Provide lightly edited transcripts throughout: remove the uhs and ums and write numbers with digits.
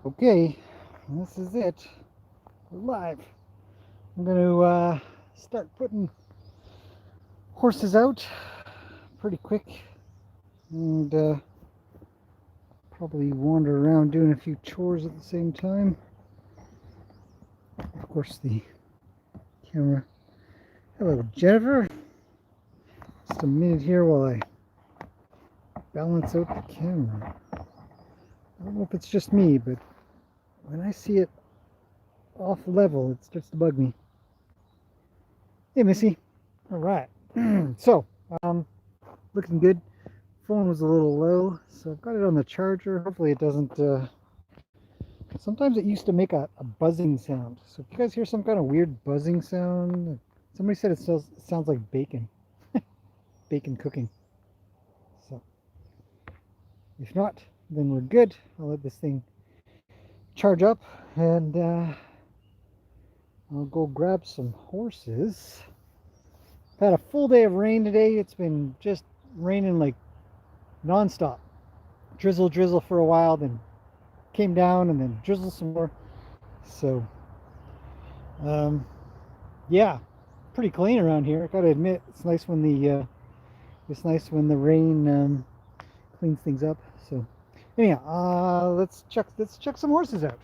Okay, this is it. We're live. I'm going to start putting horses out pretty quick and probably wander around doing a few chores at the same time. Of course, the camera. Hello, Jennifer. Just a minute here while I balance out the camera. I don't know if it's just me, but when I see it off level, it starts to bug me. Hey, Missy. All right. So, um, looking good. Phone was a little low, so I've got it on the charger. Hopefully it doesn't, sometimes it used to make a buzzing sound. So if you guys hear some kind of weird buzzing sound, somebody said sounds like bacon, bacon cooking. So if not, then we're good. I'll let this thing charge up and I'll go grab some horses. Had a full day of rain today. It's been just raining like nonstop. Drizzle, drizzle for a while, then came down and then drizzle some more. So, um, yeah, pretty clean around here. I gotta admit, it's nice when the rain cleans things up. So, anyhow, let's check some horses out.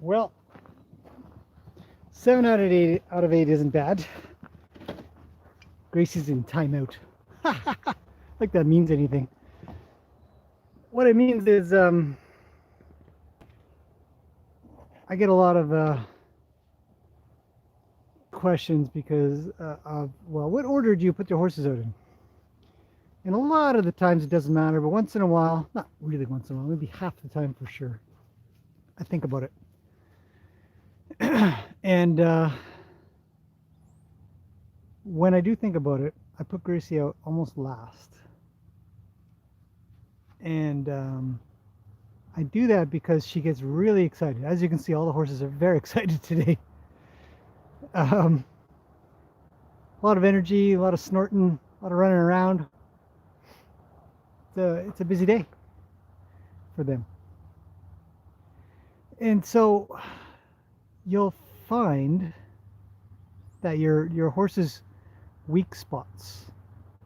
Well, 7 out of 8 isn't bad. Gracie's in timeout. Like that means anything. What it means is I get a lot of questions because of, well, what order do you put your horses out in? And a lot of the times it doesn't matter, but once in a while, not really once in a while, maybe half the time for sure, I think about it. And when I do think about it, I put Gracie out almost last. And I do that because she gets really excited. As you can see, all the horses are very excited today. A lot of energy, a lot of snorting, a lot of running around. It's a busy day for them. And so you'll find that your horse's weak spots,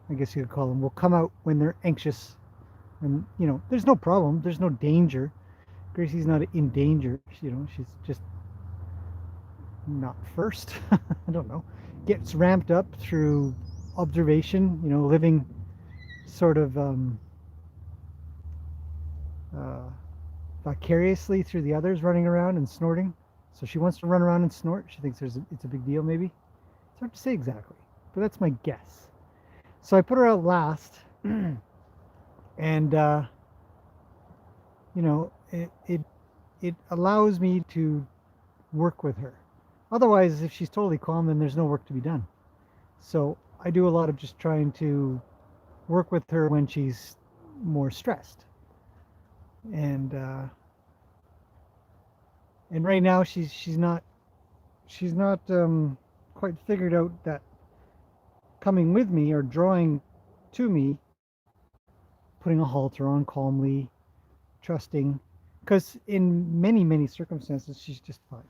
I guess you could call them, will come out when they're anxious. And, you know, there's no problem. There's no danger. Gracie's not in danger. You know, she's just not first. I don't know. Gets ramped up through observation, you know, living sort of vicariously through the others, running around and snorting. So she wants to run around and snort. She thinks it's a big deal, maybe. It's hard to say exactly, but that's my guess. So I put her out last, and you know, it allows me to work with her. Otherwise, if she's totally calm, then there's no work to be done. So I do a lot of just trying to work with her when she's more stressed. And right now she's not quite figured out that coming with me or drawing to me, putting a halter on calmly, trusting, because in many circumstances she's just fine.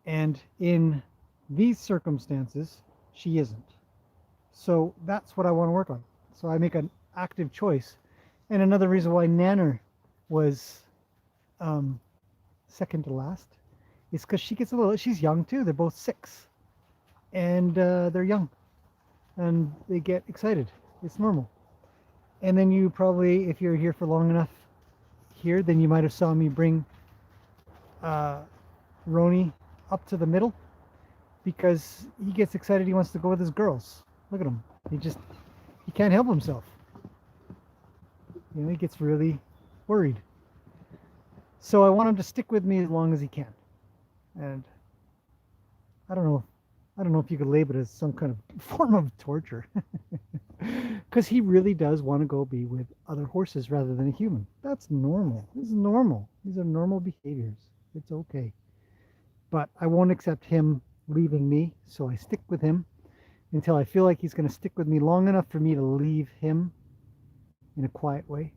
And in these circumstances, she isn't. So that's what I want to work on. So I make an active choice. And another reason why Nanner was second to last is because she gets she's young too. They're both 6. And they're young. And they get excited. It's normal. And then you probably, if you're here for long enough here, then you might have saw me bring Roni up to the middle because he gets excited. He wants to go with his girls. Look at him. He can't help himself. You know, he gets really worried. So I want him to stick with me as long as he can. And I don't know if you could label it as some kind of form of torture. Because he really does want to go be with other horses rather than a human. That's normal. This is normal. These are normal behaviors. It's okay. But I won't accept him leaving me, so I stick with him until I feel like he's going to stick with me long enough for me to leave him in a quiet way.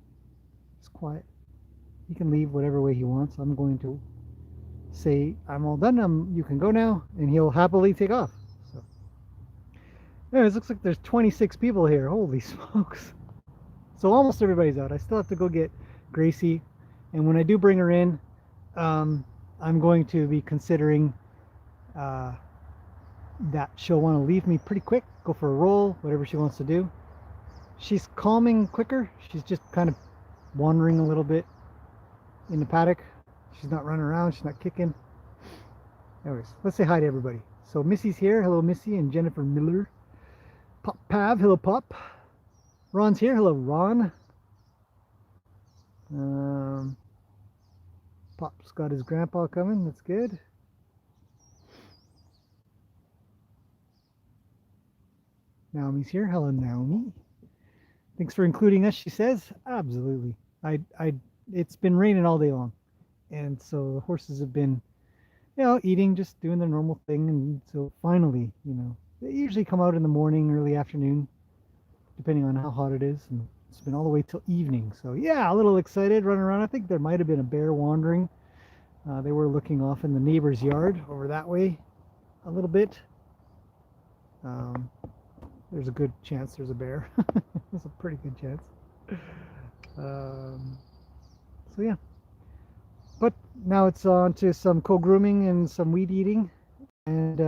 It's quiet. He can leave whatever way he wants. I'm going to say, I'm all done. You can go now, and he'll happily take off. So, anyways, looks like there's 26 people here. Holy smokes. So almost everybody's out. I still have to go get Gracie, and when I do bring her in, I'm going to be considering that she'll want to leave me pretty quick, go for a roll, whatever she wants to do. She's calming quicker. She's just kind of wandering a little bit in the paddock. She's not running around. She's not kicking. Anyways, let's say hi to everybody. So Missy's here. Hello, Missy and Jennifer Miller. Pop Pav. Hello, Pop. Ron's here. Hello, Ron. Pop's got his grandpa coming. That's good. Naomi's here. Hello, Naomi. Thanks for including us, she says. Absolutely. It's been raining all day long. And so the horses have been, you know, eating, just doing their normal thing. And so finally, you know, they usually come out in the morning, early afternoon, depending on how hot it is. And it's been all the way till evening. So yeah, a little excited, running around. I think there might have been a bear wandering. They were looking off in the neighbor's yard over that way a little bit. There's a good chance there's a bear. There's a pretty good chance. So yeah. But now it's on to some co-grooming and some weed eating. And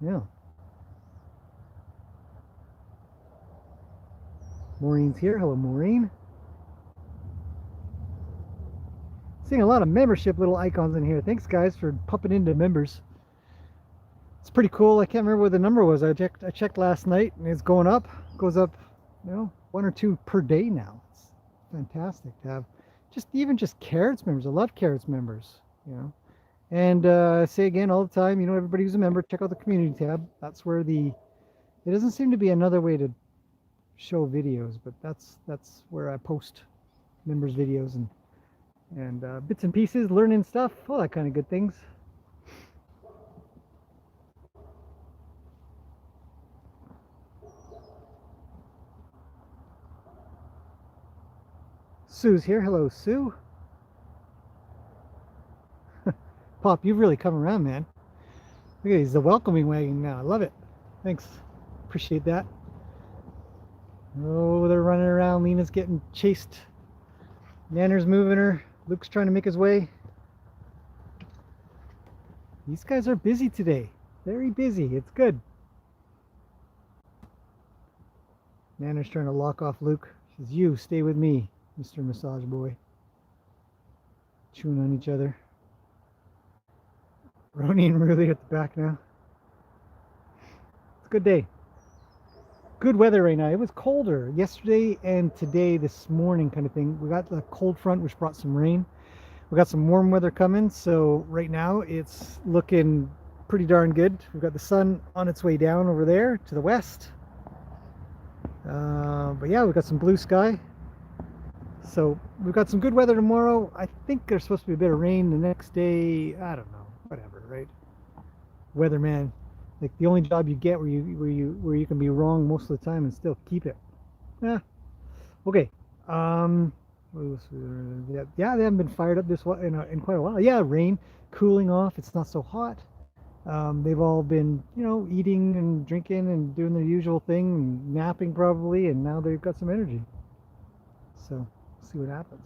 yeah. Maureen's here. Hello, Maureen. Seeing a lot of membership little icons in here. Thanks, guys, for pumping into members. It's pretty cool. I can't remember what the number was. I checked last night, and it's going up. Goes up, you know, 1 or 2 per day now. It's fantastic to have just Carrots members. I love Carrots members, you know. And I say again all the time, you know, everybody who's a member, check out the community tab. That's where it doesn't seem to be another way to show videos, but that's where I post members videos and bits and pieces, learning stuff, all that kind of good things. Sue's here. Hello, Sue. Pop, you've really come around, man. Look at he's the welcoming wagon now. I love it. Thanks. Appreciate that. Oh, they're running around. Lena's getting chased. Nanner's moving her. Luke's trying to make his way. These guys are busy today. Very busy. It's good. Nanner's trying to lock off Luke. She says, "You stay with me, Mr. Massage Boy." Chewing on each other. Roni and Ruli at the back now. It's a good day. Good weather right now. It was colder yesterday and today, this morning kind of thing. We got the cold front, which brought some rain. We got some warm weather coming. So right now it's looking pretty darn good. We've got the sun on its way down over there to the west. But yeah, we've got some blue sky. So we've got some good weather tomorrow. I think there's supposed to be a bit of rain the next day. I don't know, whatever, right? Weatherman, like the only job you get where you can be wrong most of the time and still keep it. Yeah. Okay. Yeah, they haven't been fired up this in quite a while. Yeah, rain, cooling off. It's not so hot. They've all been, you know, eating and drinking and doing their usual thing, and napping probably, and now they've got some energy. So, see what happens.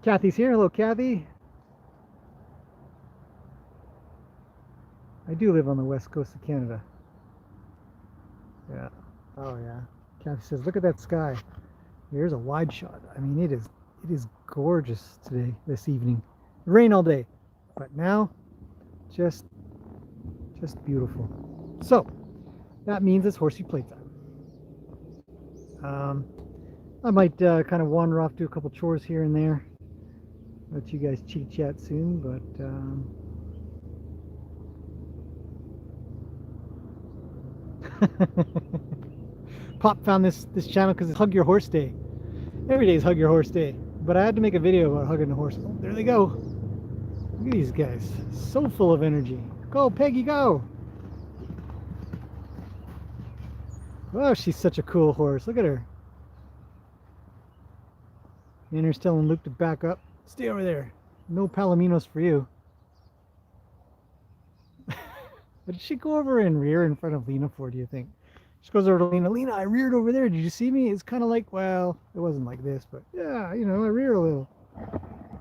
Kathy's here. Hello, Kathy. I do live on the west coast of Canada. Yeah. Oh yeah. Kathy says, "Look at that sky. Here's a wide shot. I mean, it is gorgeous today, this evening. Rain all day, but now just beautiful." So that means it's Horsey playtime. I might kind of wander off, do a couple chores here and there. Let you guys chit chat soon, but Pop found this channel because it's Hug Your Horse Day. Every day is Hug Your Horse Day, but I had to make a video about hugging the horse. Oh, there they go. Look at these guys, so full of energy. Go, Peggy, go. Oh, she's such a cool horse. Look at her. Nanner's telling Luke to back up. Stay over there. No palominos for you. What did she go over and rear in front of Lena for, do you think? She goes over to Lena. "Lena, I reared over there. Did you see me?" It's kind of like, well, it wasn't like this, but yeah, you know, I reared a little.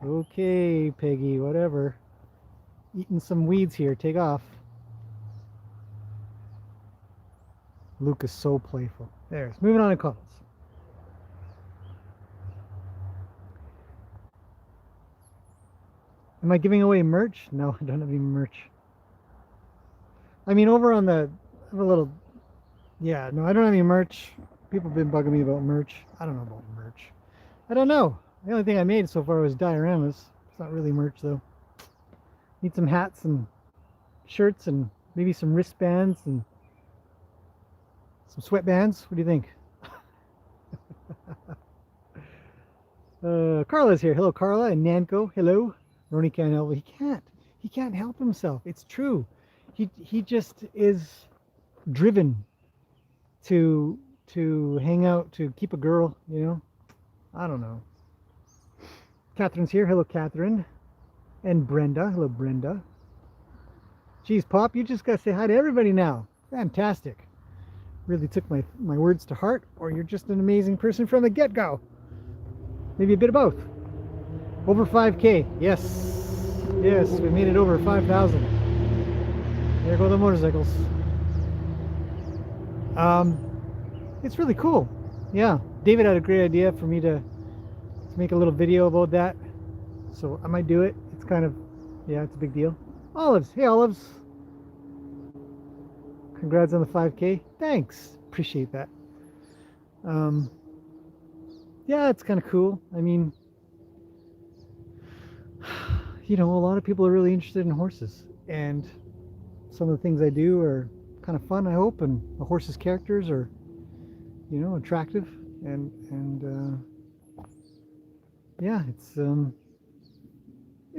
Okay, Peggy, whatever. Eating some weeds here. Take off. Luke is so playful. There, it's moving on to calls. Am I giving away merch? No, I don't have any merch. I mean, over on the, I have a little, yeah, no, I don't have any merch. People have been bugging me about merch. I don't know about merch. I don't know. The only thing I made so far was dioramas. It's not really merch, though. Need some hats and shirts and maybe some wristbands and some sweatbands. What do you think? Carla's here. Hello, Carla. And Nanko. Hello. Roni can't help it. He can't help himself. It's true. He just is driven to hang out, to keep a girl, you know. I don't know. Catherine's here. Hello, Catherine. And Brenda. Hello, Brenda. Geez, Pop, you just got to say hi to everybody now. Fantastic. really took my words to heart, or you're just an amazing person from the get-go. Maybe a bit of both. Over 5K. Yes. Yes, we made it over 5,000. There go the motorcycles. It's really cool. Yeah, David had a great idea for me to make a little video about that. So I might do it. It's kind of, yeah, it's a big deal. Olives. Hey, Olives. Congrats on the 5K. Thanks. Appreciate that. Yeah, it's kind of cool. I mean, you know, a lot of people are really interested in horses, and some of the things I do are kind of fun, I hope, and the horses' characters are, you know, attractive, and yeah, it's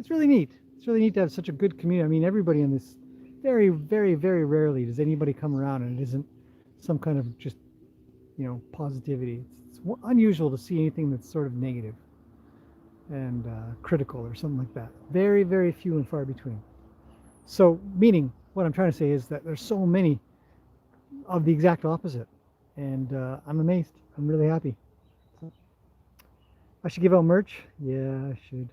really neat. It's really neat to have such a good community. I mean, everybody in this, very, very, very rarely does anybody come around and it isn't some kind of just, you know, positivity. It's unusual to see anything that's sort of negative and critical or something like that. Very, very few and far between. So, meaning, what I'm trying to say is that there's so many of the exact opposite, and I'm amazed. I'm really happy. I should give out merch. Yeah, I should.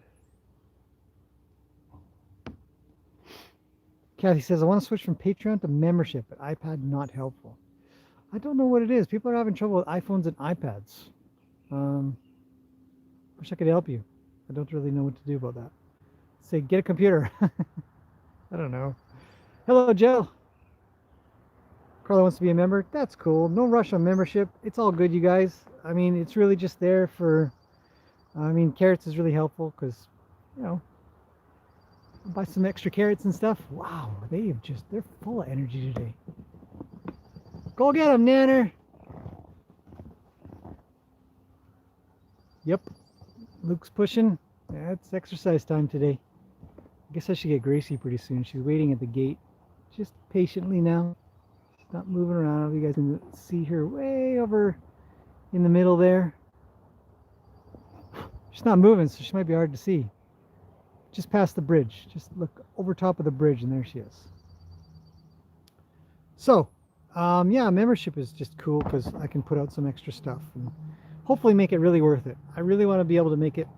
Kathy says, I want to switch from Patreon to membership, but iPad not helpful. I don't know what it is. People are having trouble with iPhones and iPads. Wish I could help you. I don't really know what to do about that. Say, get a computer. I don't know. Hello, Jill. Carla wants to be a member. That's cool. No rush on membership. It's all good, you guys. I mean, it's really just there for, I mean, carrots is really helpful because, you know, buy some extra carrots and stuff. Wow, they're full of energy today. Go get them, Nanner. Yep, Luke's pushing. Yeah, it's exercise time today. I guess I should get Gracie pretty soon. She's waiting at the gate, just patiently now. She's not moving around. You guys can see her way over in the middle there. She's not moving, so she might be hard to see. Just past the bridge. Just look over top of the bridge, and there she is. So, yeah, membership is just cool because I can put out some extra stuff and hopefully make it really worth it. I really want to be able to make it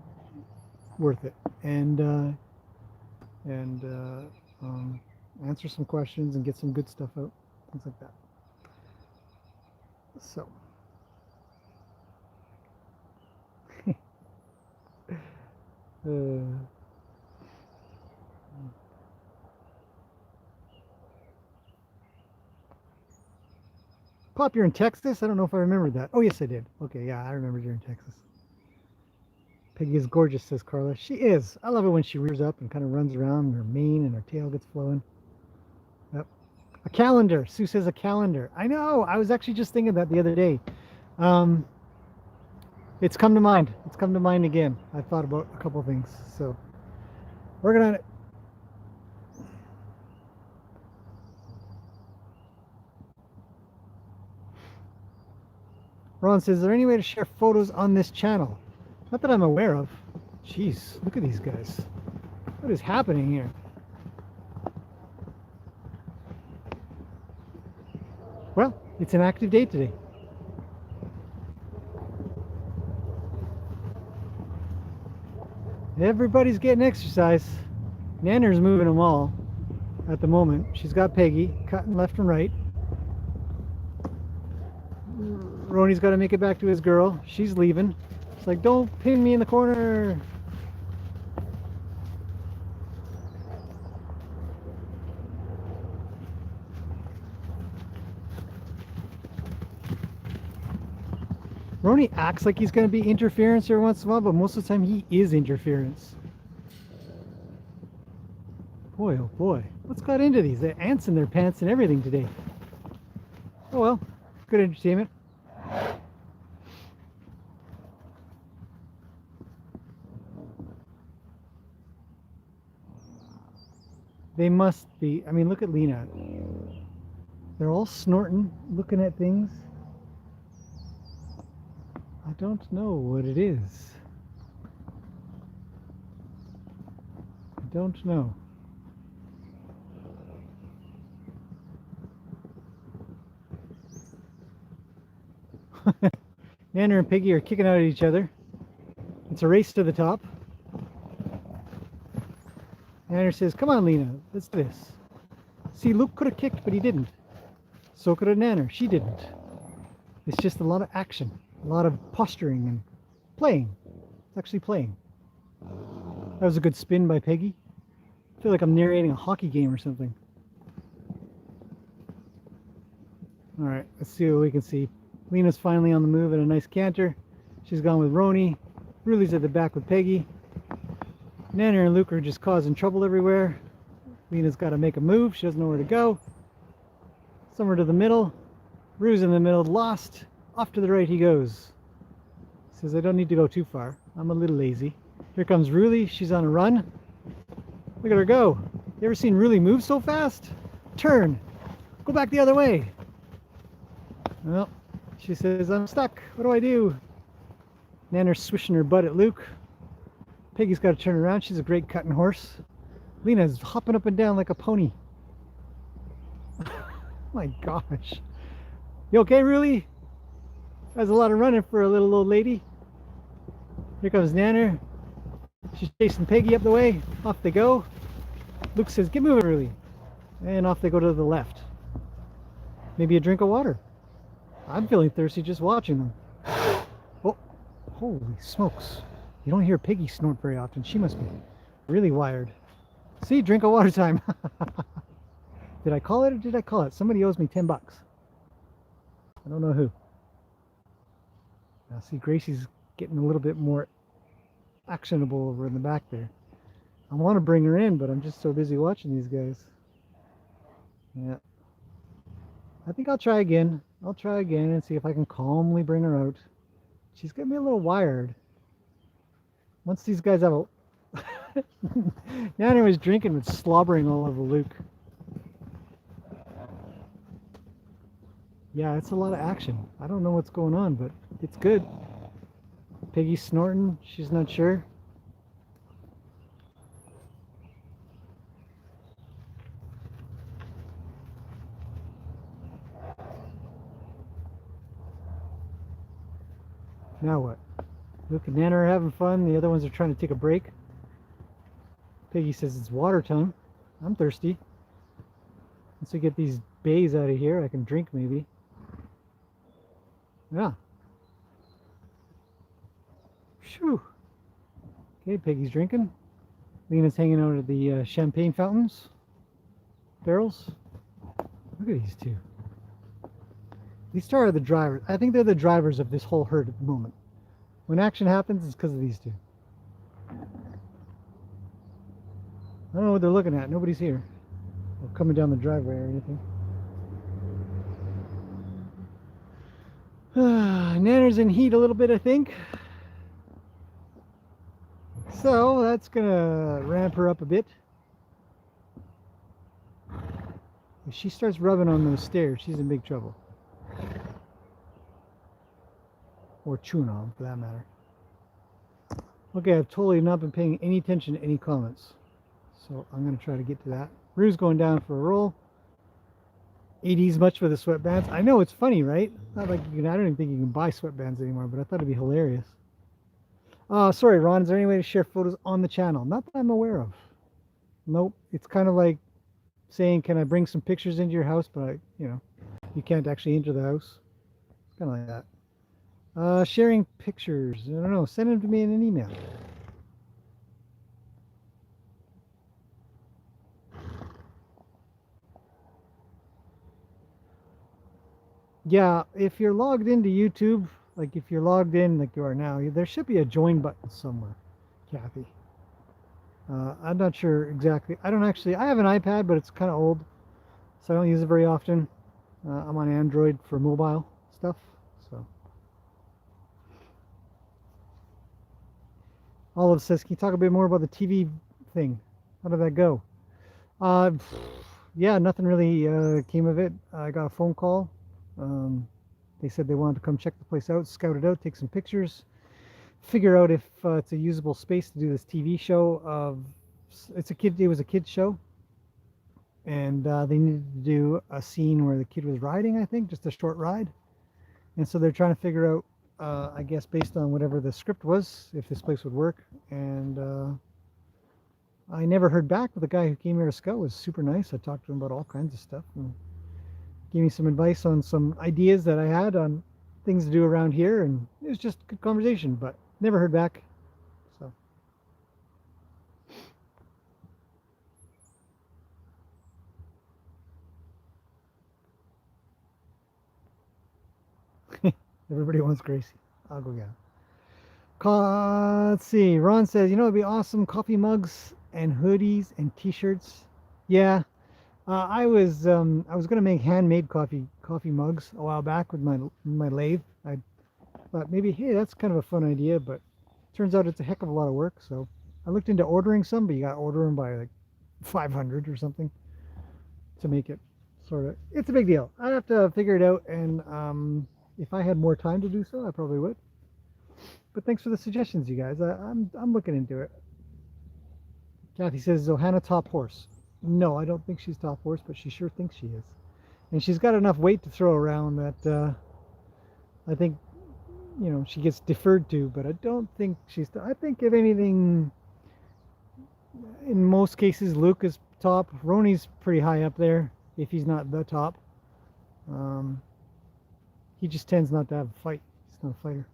worth it and answer some questions and get some good stuff out, things like that. So. Pop, you're in Texas? I don't know if I remembered that. Oh, yes, I did. Okay, yeah, I remembered you're in Texas. Peggy is gorgeous, says Carla. She is. I love it when she rears up and kind of runs around, and her mane and her tail gets flowing. Yep. A calendar. Sue says a calendar. I know. I was actually just thinking that the other day. It's come to mind. It's come to mind again. I thought about a couple of things. So, working on it. Ron says, is there any way to share photos on this channel? Not that I'm aware of. Jeez, look at these guys. What is happening here? Well, it's an active day today. Everybody's getting exercise. Nanner's moving them all at the moment. She's got Peggy cutting left and right. Ronnie's got to make it back to his girl. She's leaving. It's like, don't pin me in the corner. Ronnie acts like he's going to be interference every once in a while, but most of the time he is interference. Boy, oh boy. What's got into these? The ants in their pants and everything today. Oh well, good entertainment. They must be. I mean, look at Lena. They're all snorting, looking at things. I don't know what it is. I don't know. Nana and Piggy are kicking out at each other. It's a race to the top. Nana says, come on, Lena, let's do this. See, Luke could have kicked, but he didn't. So could have Nana. She didn't. It's just a lot of action, a lot of posturing and playing. It's actually playing. That was a good spin by Peggy. I feel like I'm narrating a hockey game or something. All right, let's see what we can see. Lena's finally on the move at a nice canter. She's gone with Roni. Ruli's at the back with Peggy. Nana and Luke are just causing trouble everywhere. Lena's got to make a move. She doesn't know where to go. Somewhere to the middle. Rue's in the middle, lost. Off to the right he goes. Says, I don't need to go too far. I'm a little lazy. Here comes Ruli. She's on a run. Look at her go. You ever seen Ruli move so fast? Turn. Go back the other way. Well, she says, I'm stuck. What do I do? Nana's swishing her butt at Luke. Peggy's got to turn around. She's a great cutting horse. Lena's hopping up and down like a pony. My gosh. You okay, Ruli? That's a lot of running for a little old lady. Here comes Nana. She's chasing Peggy up the way. Off they go. Luke says, get moving, Ruli. And off they go to the left. Maybe a drink of water. I'm feeling thirsty just watching them. Oh, holy smokes. You don't hear Peggy snort very often. She must be really wired. See, drink of water time. Did I call it or did I call it? Somebody owes me 10 bucks. I don't know who. Now see, Gracie's getting a little bit more actionable over in the back there. I want to bring her in, but I'm just so busy watching these guys. Yeah. I think I'll try again. I'll try again and see if I can calmly bring her out. She's got me a little wired. Once these guys have a... Nana was drinking with slobbering all over Luke. Yeah, it's a lot of action. I don't know what's going on, but it's good. Peggy's snorting. She's not sure. Now what? Luke and Nana are having fun. The other ones are trying to take a break. Peggy says it's water time. I'm thirsty. Once we get these bays out of here, I can drink maybe. Yeah. Phew. Okay, Peggy's drinking. Lena's hanging out at the champagne fountains. Barrels. Look at these two. These two are the drivers. I think they're the drivers of this whole herd at the moment. When action happens, it's because of these two. I don't know what they're looking at. Nobody's here. Or coming down the driveway or anything. Nana's in heat a little bit, I think. So that's gonna ramp her up a bit. If she starts rubbing on those stairs, she's in big trouble. Or chewing on, for that matter. Okay, I've totally not been paying any attention to any comments. So I'm going to try to get to that. Rue's going down for a roll. 80s much for the sweatbands. I know, it's funny, right? Not like you can, I don't even think you can buy sweatbands anymore, but I thought it'd be hilarious. Sorry, Ron, is there any way to share photos on the channel? Not that I'm aware of. Nope. It's kind of like saying, can I bring some pictures into your house? But you can't actually enter the house. It's kind of like that. Sharing pictures. I don't know. Send them to me in an email. Yeah, if you're logged into YouTube, like if you're logged in like you are now, there should be a join button somewhere, Kathy. I'm not sure exactly. I have an iPad, but it's kind of old, so I don't use it very often. I'm on Android for mobile stuff, so. Olive says, can you talk a bit more about the TV thing? How did that go? Yeah, nothing really came of it. I got a phone call. They said they wanted to come check the place out, scout it out, take some pictures, figure out if it's a usable space to do this TV show. It was a kid's show, and they needed to do a scene where the kid was riding, I think, just a short ride. And so they're trying to figure out, I guess, based on whatever the script was, if this place would work. And I never heard back, but the guy who came here to scout was super nice. I talked to him about all kinds of stuff and gave me some advice on some ideas that I had on things to do around here. And it was just a good conversation, but never heard back. So. Everybody wants Gracie. I'll go get him. Let's see. Ron says, you know, it'd be awesome coffee mugs and hoodies and T-shirts. Yeah, I was gonna make handmade coffee mugs a while back with my lathe. I thought maybe, hey, that's kind of a fun idea, but turns out it's a heck of a lot of work. So I looked into ordering some, but you got to order them by like 500 or something to make it sort of. It's a big deal. I'd have to figure it out, and if I had more time to do so, I probably would. But thanks for the suggestions, you guys. I'm looking into it. Kathy says Zohanna top horse. No, I don't think she's top horse, but she sure thinks she is. And she's got enough weight to throw around that I think, you know, she gets deferred to, but I don't think she's, I think if anything, in most cases, Luke is top. Roni's pretty high up there, if he's not the top. He just tends not to have a fight. He's not a fighter.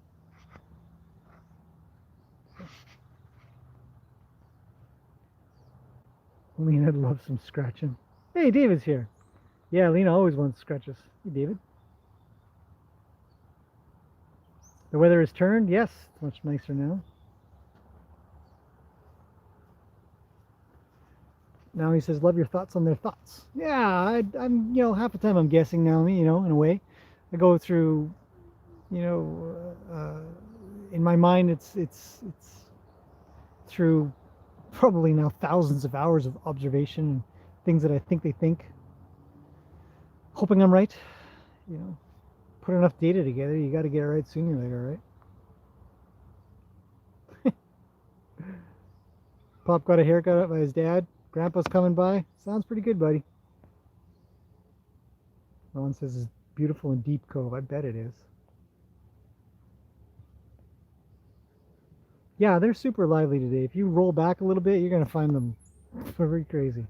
Lena loves some scratching. Hey, David's here. Yeah, Lena always wants scratches. Hey, David. The weather has turned. Yes, it's much nicer now. Now he says, love your thoughts on their thoughts. Yeah, I'm, you know, half the time I'm guessing now, you know, in a way. I go through, you know, in my mind, it's through probably now thousands of hours of observation and things that I think they think. Hoping I'm right, you know. Put enough data together, you got to get it right sooner or later, right? Pop got a haircut by his dad. Grandpa's coming by. Sounds pretty good, buddy. Ron says it's beautiful and deep cove. I bet it is. Yeah, they're super lively today. If you roll back a little bit, you're going to find them very crazy.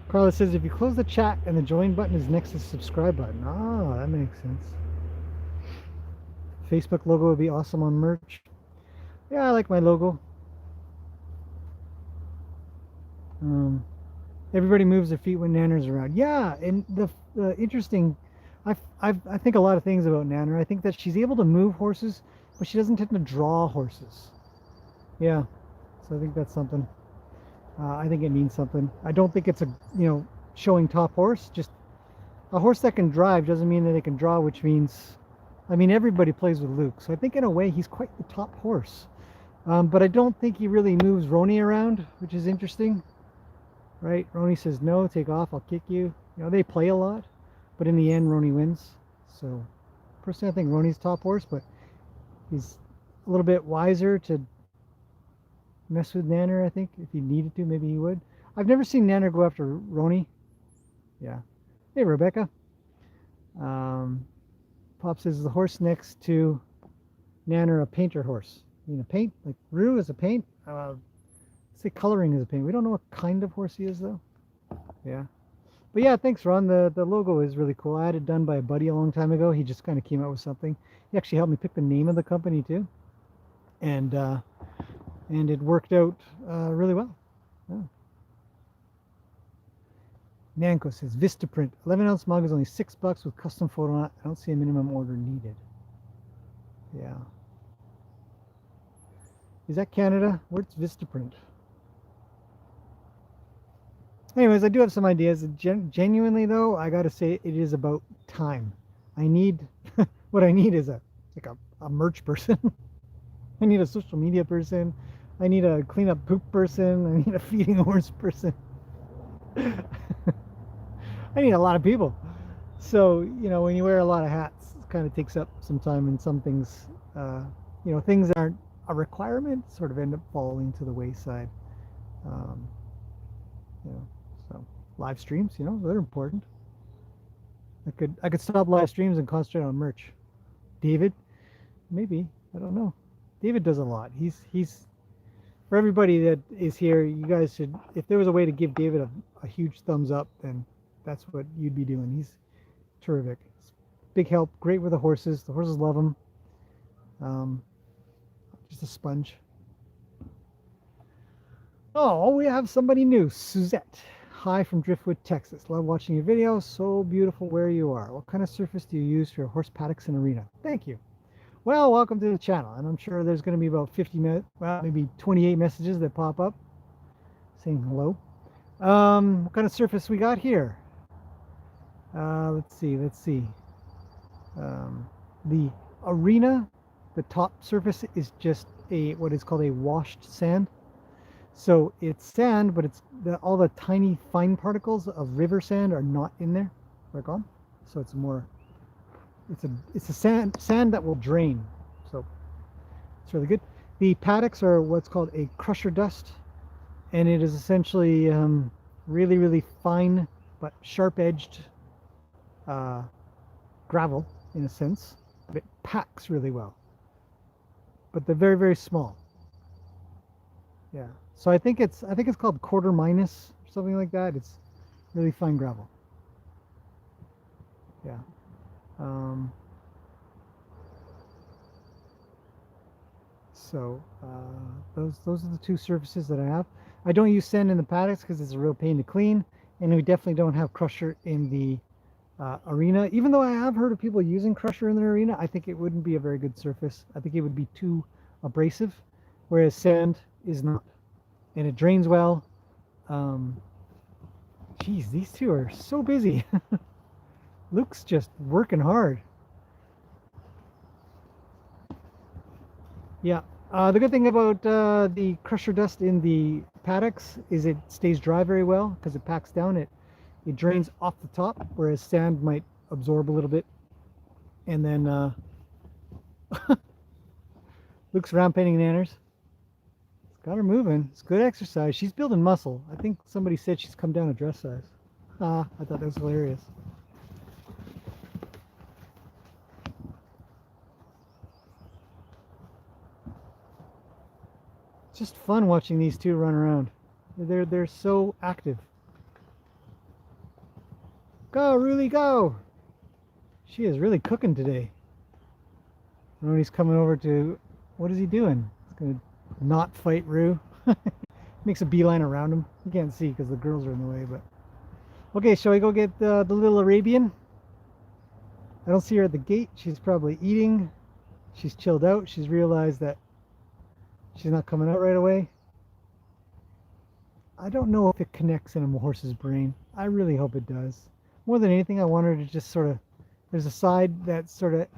Carla says if you close the chat and the join button is next to the subscribe button. Ah, that makes sense. Facebook logo would be awesome on merch. Yeah, I like my logo. Everybody moves their feet when Nanner's around. Yeah, and the interesting, I think a lot of things about Nanner. I think that she's able to move horses, but she doesn't tend to draw horses. Yeah, so I think that's something. I think it means something. I don't think it's a, you know, showing top horse. Just a horse that can drive doesn't mean that it can draw, which means, I mean, everybody plays with Luke. So I think in a way he's quite the top horse. But I don't think he really moves Roni around, which is interesting. Right? Roni says, no, take off, I'll kick you. You know, they play a lot, but in the end, Roni wins. So personally, I think Roni's top horse, but he's a little bit wiser to mess with Nanner, I think. If he needed to, maybe he would. I've never seen Nanner go after Roni. Yeah. Hey, Rebecca. Pop says, the horse next to Nanner a painter horse. You mean a paint? Like Rue is a paint? Say coloring is a paint. We don't know what kind of horse he is, though. Yeah. But yeah, thanks, Ron. The logo is really cool. I had it done by a buddy a long time ago. He just kind of came out with something. He actually helped me pick the name of the company, too. And it worked out really well. Yeah. Nanko says, Vistaprint. 11-ounce mug is only $6 with custom photo on it. I don't see a minimum order needed. Yeah. Is that Canada? Where's Vistaprint? Anyways, I do have some ideas. Genuinely, though, I got to say it is about time. I need, what I need is a merch person. I need a social media person. I need a clean up poop person. I need a feeding horse person. I need a lot of people. So, you know, when you wear a lot of hats, it kind of takes up some time, and some things, you know, things that aren't a requirement sort of end up falling to the wayside. You know, so live streams, you know, they're important. I could stop live streams and concentrate on merch. David, maybe, I don't know. David does a lot. He's for everybody that is here. You guys should, if there was a way to give David a huge thumbs up, then that's what you'd be doing. He's terrific. He's big help. Great with the horses. The horses love him. Just a sponge. Oh, we have somebody new, Suzette. Hi from Driftwood, Texas. Love watching your videos. So beautiful where you are. What kind of surface do you use for your horse paddocks and arena? Thank you. Well, welcome to the channel. And I'm sure there's going to be about 50 minutes, well, maybe 28 messages that pop up saying hello. What kind of surface we got here? Let's see. The arena, the top surface is just what is called a washed sand. So it's sand, but it's all the tiny fine particles of river sand are not in there. They're gone. So it's a sand that will drain. So it's really good. The paddocks are what's called a crusher dust, and it is essentially really, really fine but sharp-edged gravel in a sense. But it packs really well. But they're very, very small. Yeah. So I think it's called quarter minus or something like that. It's really fine gravel. Yeah. Those are the two surfaces that I have. I don't use sand in the paddocks because it's a real pain to clean, and we definitely don't have crusher in the arena. Even though I have heard of people using crusher in the arena, I think it wouldn't be a very good surface. I think it would be too abrasive, whereas sand is not, and it drains well. Geez, these two are so busy. Luke's just working hard. Yeah. The good thing about the crusher dust in the paddocks is it stays dry very well because it packs down. It drains off the top, whereas sand might absorb a little bit. And then Luke's round painting nanners. It's got her moving. It's good exercise. She's building muscle. I think somebody said she's come down a dress size. I thought that was hilarious. It's just fun watching these two run around. They're so active. Go, Ruli, go! She is really cooking today. Roni's coming over to, what is he doing? He's gonna not fight Rue. Makes a beeline around him. You can't see because the girls are in the way, but okay, shall we go get the little Arabian? I don't see her at the gate. She's probably eating. She's chilled out. She's realized that she's not coming out right away. I don't know if it connects in a horse's brain. I really hope it does. More than anything, I want her to just sort of, there's a side that sort of,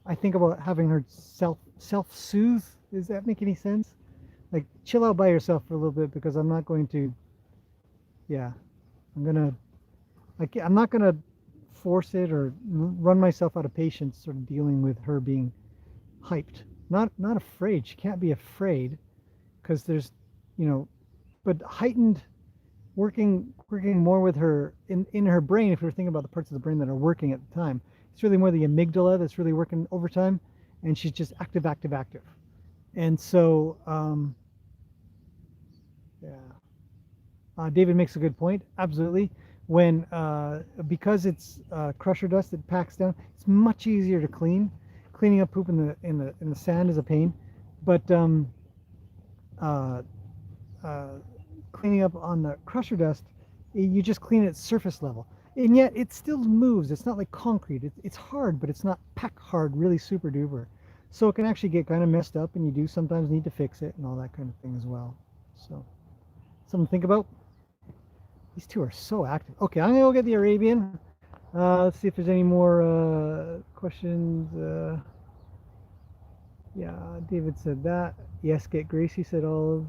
I think about having her self-soothe. Does that make any sense? Like, chill out by yourself for a little bit, because I'm not going to, yeah, I'm not going to force it or run myself out of patience sort of dealing with her being hyped. Not afraid. She can't be afraid, because there's, you know, but heightened working more with her in her brain. If you're thinking about the parts of the brain that are working at the time, it's really more the amygdala that's really working overtime, and she's just active. And so, yeah, David makes a good point. Absolutely. When because it's crusher dust that packs down, it's much easier to clean. Cleaning up poop in the sand is a pain, but cleaning up on the crusher dust, you just clean it at surface level, and yet it still moves. It's not like concrete. It's hard, but it's not pack hard, really super duper. So it can actually get kind of messed up, and you do sometimes need to fix it and all that kind of thing as well. So something to think about. These two are so active. Okay, I'm gonna go get the Arabian. Let's see if there's any more questions. Yeah, David said that. Yes, get Gracie, said Olive.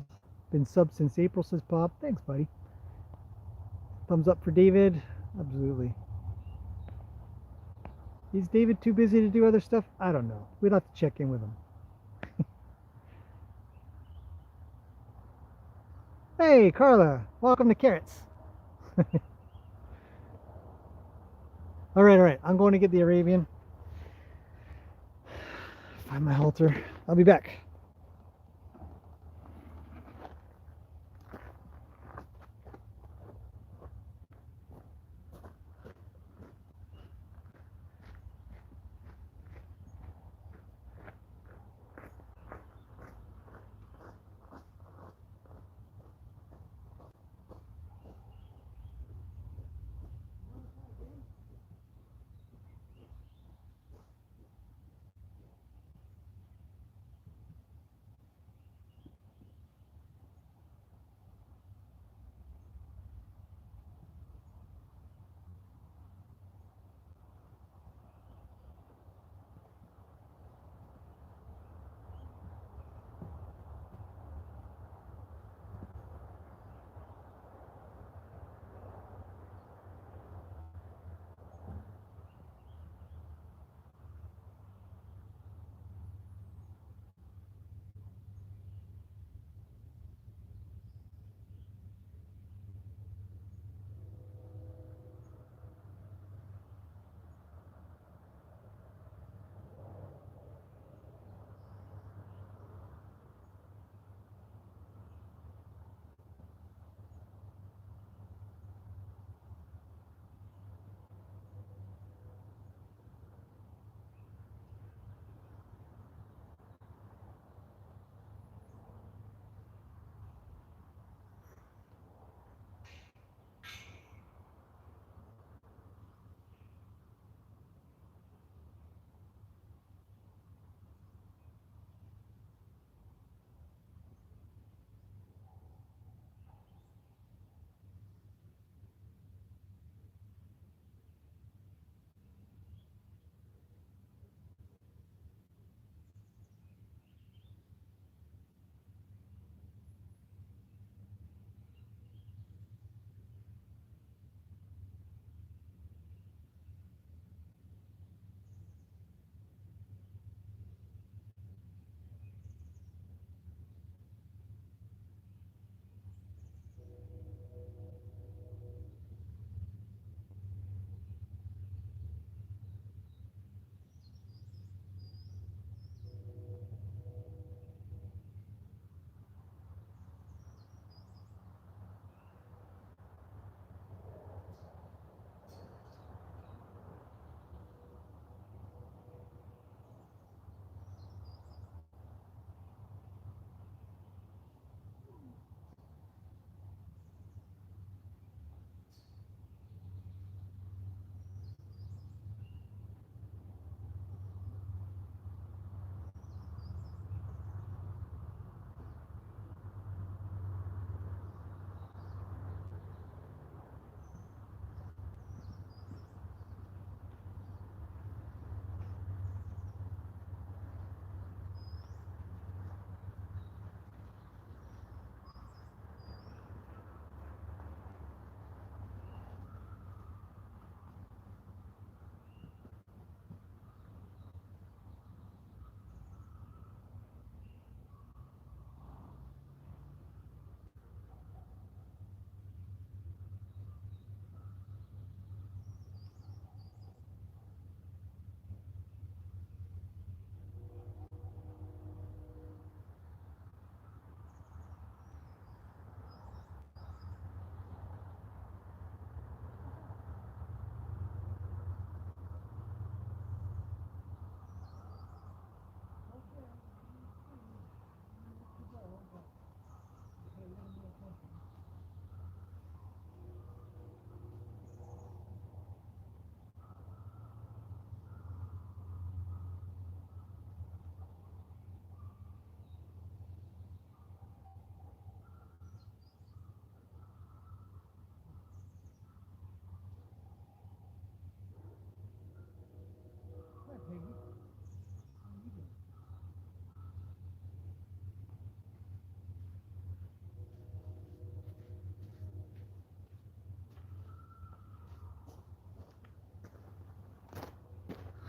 Been subbed since April, says Pop. Thanks, buddy. Thumbs up for David. Absolutely. Is David too busy to do other stuff? I don't know. We'd have to check in with him. Hey, Carla, welcome to Carrots. All right. I'm going to get the Arabian. Find my halter. I'll be back.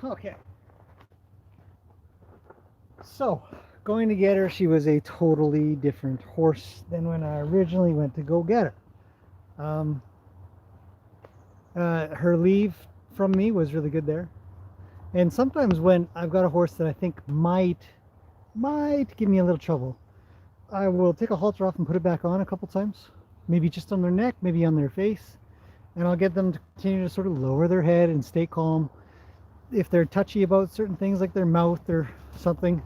Okay. So, going to get her, she was a totally different horse than when I originally went to go get her. Her leave from me was really good there. And sometimes when I've got a horse that I think might give me a little trouble, I will take a halter off and put it back on a couple times. Maybe just on their neck, maybe on their face. And I'll get them to continue to sort of lower their head and stay calm. If they're touchy about certain things like their mouth or something.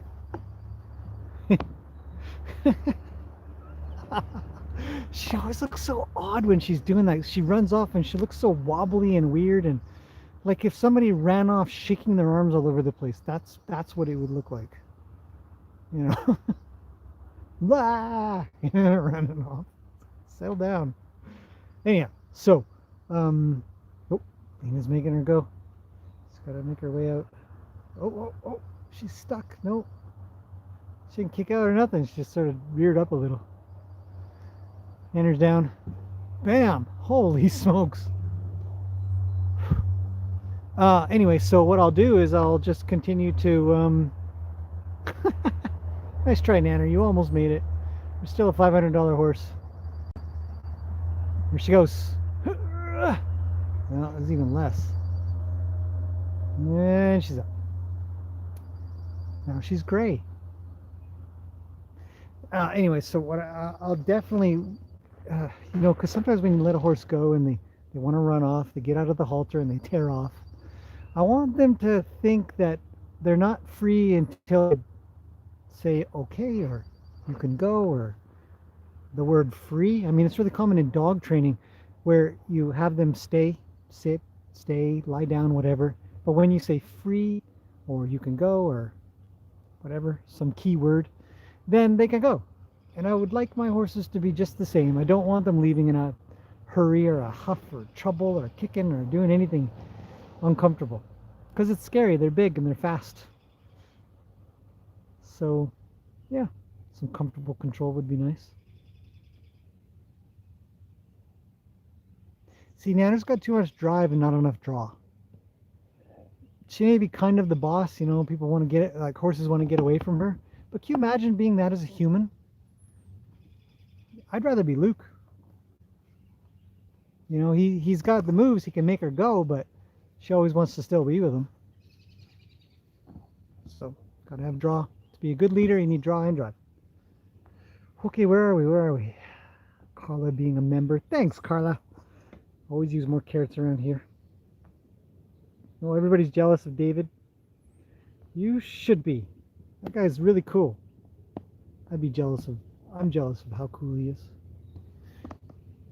She always looks so odd when she's doing that. She runs off and she looks so wobbly and weird, and like if somebody ran off shaking their arms all over the place. That's what it would look like. You know? Blah! Running off. Settle down. Anyhow, so oh, Nina's making her go. Just gotta make her way out. Oh, she's stuck. No. She didn't kick out or nothing. She just sort of reared up a little. Enters down. Bam! Holy smokes. Anyway, so what I'll do is I'll just continue to nice try, Nanner. You almost made it. You're still a $500 horse. Here she goes. Well, there's even less. And she's up. Now she's gray. Anyway, so what I'll definitely, you know, because sometimes when you let a horse go and they want to run off, they get out of the halter and they tear off. I want them to think that they're not free until they say okay, or you can go, or the word free. I mean, it's really common in dog training where you have them stay, sit, stay, lie down, whatever. But when you say free or you can go or whatever, some key word, then they can go. And I would like my horses to be just the same. I don't want them leaving in a hurry or a huff or trouble or kicking or doing anything uncomfortable, because it's scary. They're big and they're fast. So yeah, some comfortable control would be nice. See, Nana's got too much drive and not enough draw. She may be kind of the boss, you know, people want to get it, like horses want to get away from her. But can you imagine being that as a human? I'd rather be Luke. You know, he's got the moves, he can make her go, but she always wants to still be with him. So, gotta have draw. To be a good leader, you need draw and drive. Okay, where are we? Carla being a member. Thanks, Carla. Always use more carrots around here. Oh, everybody's jealous of David. You should be. That guy's really cool. I'm jealous of how cool he is.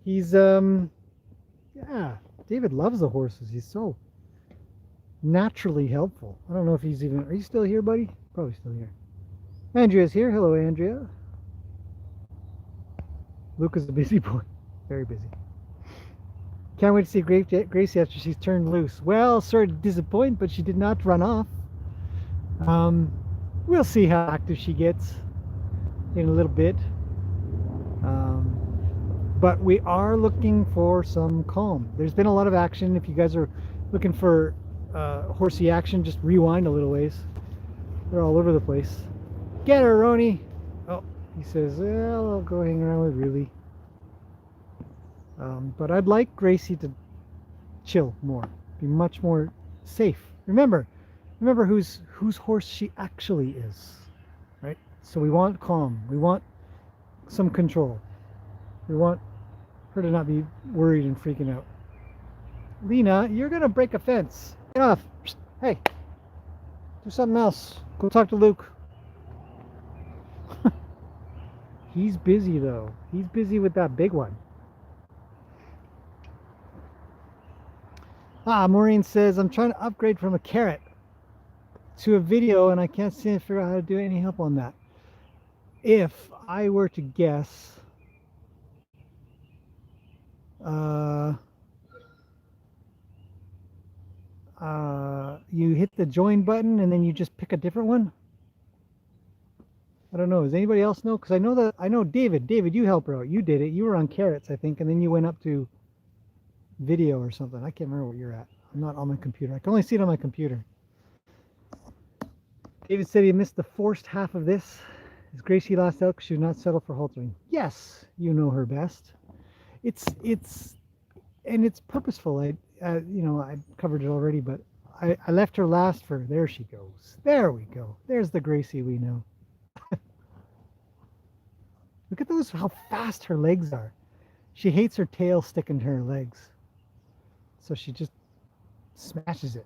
He's, yeah, David loves the horses. He's so naturally helpful. I don't know if he's even, are you still here, buddy? Probably still here. Andrea's here. Hello, Andrea. Luke is a busy boy. Very busy. Can't wait to see Gracie after she's turned loose. Well, sort of disappointed, but she did not run off. We'll see how active she gets in a little bit. But we are looking for some calm. There's been a lot of action. If you guys are looking for horsey action, just rewind a little ways. They're all over the place. Get her, Roni. Oh, he says, well, I'll go hang around with Ruby. But I'd like Gracie to chill more, be much more safe. Remember whose horse she actually is, right? So we want calm. We want some control. We want her to not be worried and freaking out. Lena, you're gonna break a fence. Get off. Hey, do something else. Go talk to Luke. He's busy though. He's busy with that big one. Maureen says, I'm trying to upgrade from a carrot to a video and I can't seem to figure out how to do it. Any help on that? If I were to guess, you hit the join button and then you just pick a different one. I don't know. Does anybody else know? Because I know David. David, you helped her out. You did it. You were on carrots, I think, and then you went up to video or something. I can't remember what you're at. I'm not on my computer. I can only see it on my computer. David said he missed the first half of this. Is Gracie last out because she would not settle for haltering? Yes, you know her best. It's and it's purposeful. I covered it already, but I left her last for. There she goes. There we go. There's the Gracie we know. Look at those, how fast her legs are. She hates her tail sticking to her legs. So she just smashes it.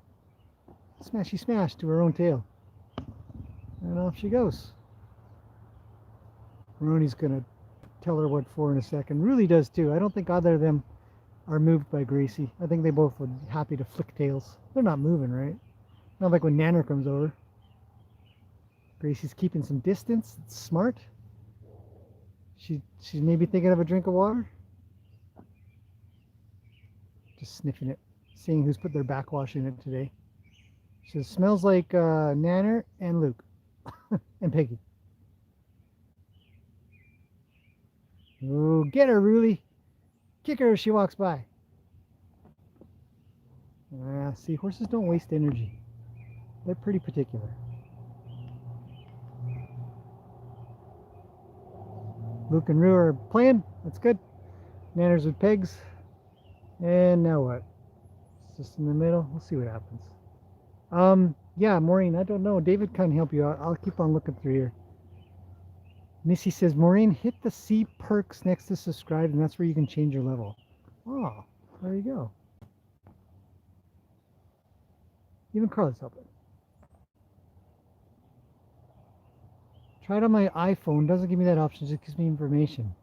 Smashy smash to her own tail. And off she goes. Ronnie's going to tell her what for in a second. Really does too. I don't think either of them are moved by Gracie. I think they both would be happy to flick tails. They're not moving, right? Not like when Nanner comes over. Gracie's keeping some distance. It's smart. She's maybe thinking of a drink of water. Just sniffing it, seeing who's put their backwash in it today. She says, smells like Nanner and Luke and Peggy. Oh, get her, Ruli. Kick her as she walks by. See, horses don't waste energy. They're pretty particular. Luke and Rue are playing. That's good. Nanner's with Pegs. And now what? It's just in the middle. We'll see what happens. Yeah, Maureen, I don't know. David can't help you out. I'll keep on looking through here. Missy says, Maureen, hit the C perks next to subscribe, and that's where you can change your level. Oh, there you go. Even Carla's helping. Try it on my iPhone. Doesn't give me that option. It just gives me information.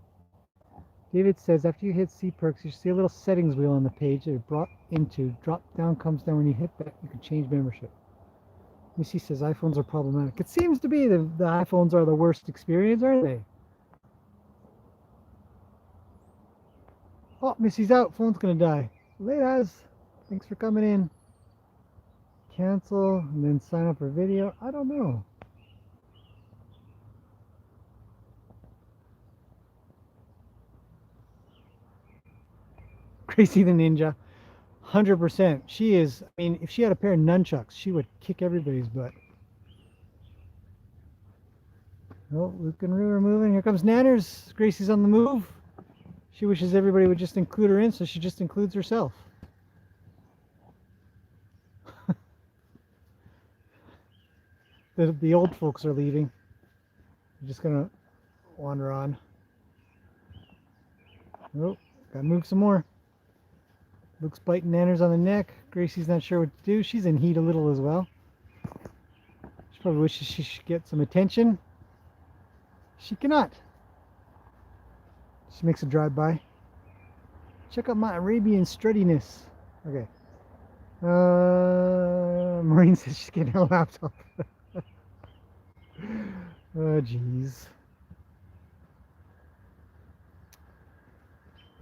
David says, after you hit C perks, you see a little settings wheel on the page that you're brought into. Drop down comes down. When you hit that, you can change membership. Missy says, iPhones are problematic. It seems to be the iPhones are the worst experience, aren't they? Oh, Missy's out. Phone's going to die. Laters. Thanks for coming in. Cancel and then sign up for video. I don't know. Gracie the Ninja, 100%. She is, I mean, if she had a pair of nunchucks, she would kick everybody's butt. Oh, Luke and Rue are moving. Here comes Nanners. Gracie's on the move. She wishes everybody would just include her in, so she just includes herself. The old folks are leaving. I'm just going to wander on. Oh, got to move some more. Luke's biting Nanners on the neck. Gracie's not sure what to do. She's in heat a little as well. She probably wishes she should get some attention. She cannot. She makes a drive-by. Check out my Arabian struttiness. Okay. Maureen says she's getting her laptop. Oh, jeez.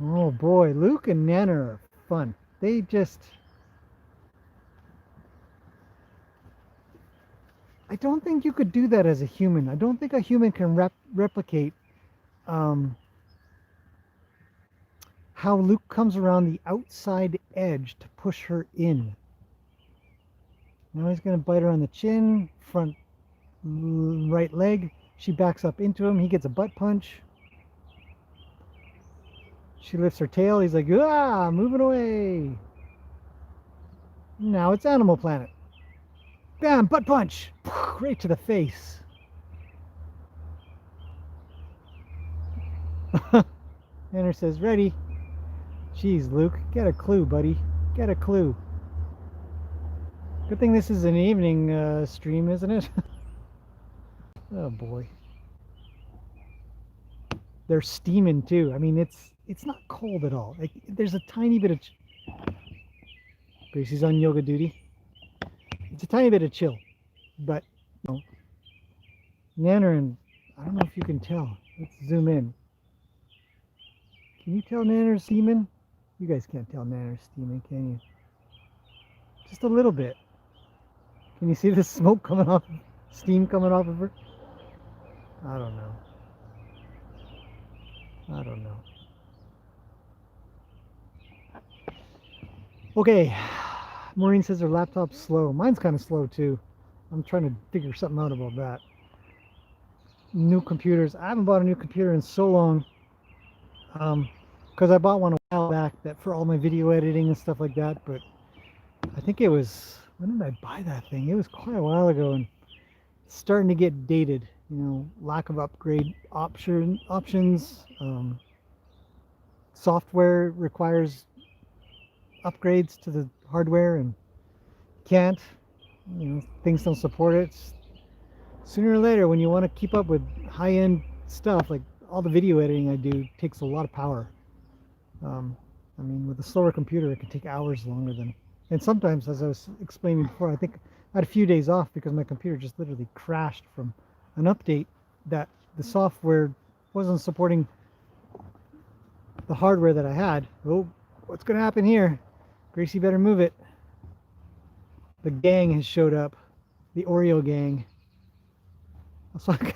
Oh, boy. Luke and Nanner are fun. They just... I don't think you could do that as a human. I don't think a human can replicate how Luke comes around the outside edge to push her in. Now he's going to bite her on the chin, front right leg. She backs up into him. He gets a butt punch. She lifts her tail. He's like, ah, moving away. Now it's Animal Planet. Bam, butt punch. Right to the face. Tanner says, ready. Jeez, Luke, get a clue, buddy. Get a clue. Good thing this is an evening stream, isn't it? Oh, boy. They're steaming, too. I mean, it's not cold at all. Like, there's a tiny bit of... Gracie's on yoga duty. It's a tiny bit of chill. But, no. Nanner and... I don't know if you can tell. Let's zoom in. Can you tell Nanner's steaming? You guys can't tell Nanner's steaming, can you? Just a little bit. Can you see the smoke coming off, steam coming off of her? I don't know. I don't know. Okay. Maureen says her laptop's slow. Mine's kind of slow too. I'm trying to figure something out about that. new computers. I haven't bought a new computer in so long. Because I bought one a while back that for all my video editing and stuff like that. But I think it was, when did I buy that thing? It was quite a while ago, and it's starting to get dated. You know, lack of upgrade options. Software requires upgrades to the hardware and can't. You know, things don't support it. Sooner or later, when you want to keep up with high-end stuff, like all the video editing I do takes a lot of power. I mean, with a slower computer, it can take hours longer than. And sometimes, as I was explaining before, I think I had a few days off because my computer just literally crashed from an update that the software wasn't supporting the hardware that I had. Oh, what's going to happen here? Gracie better move it. The gang has showed up. The Oreo gang. That's what I'm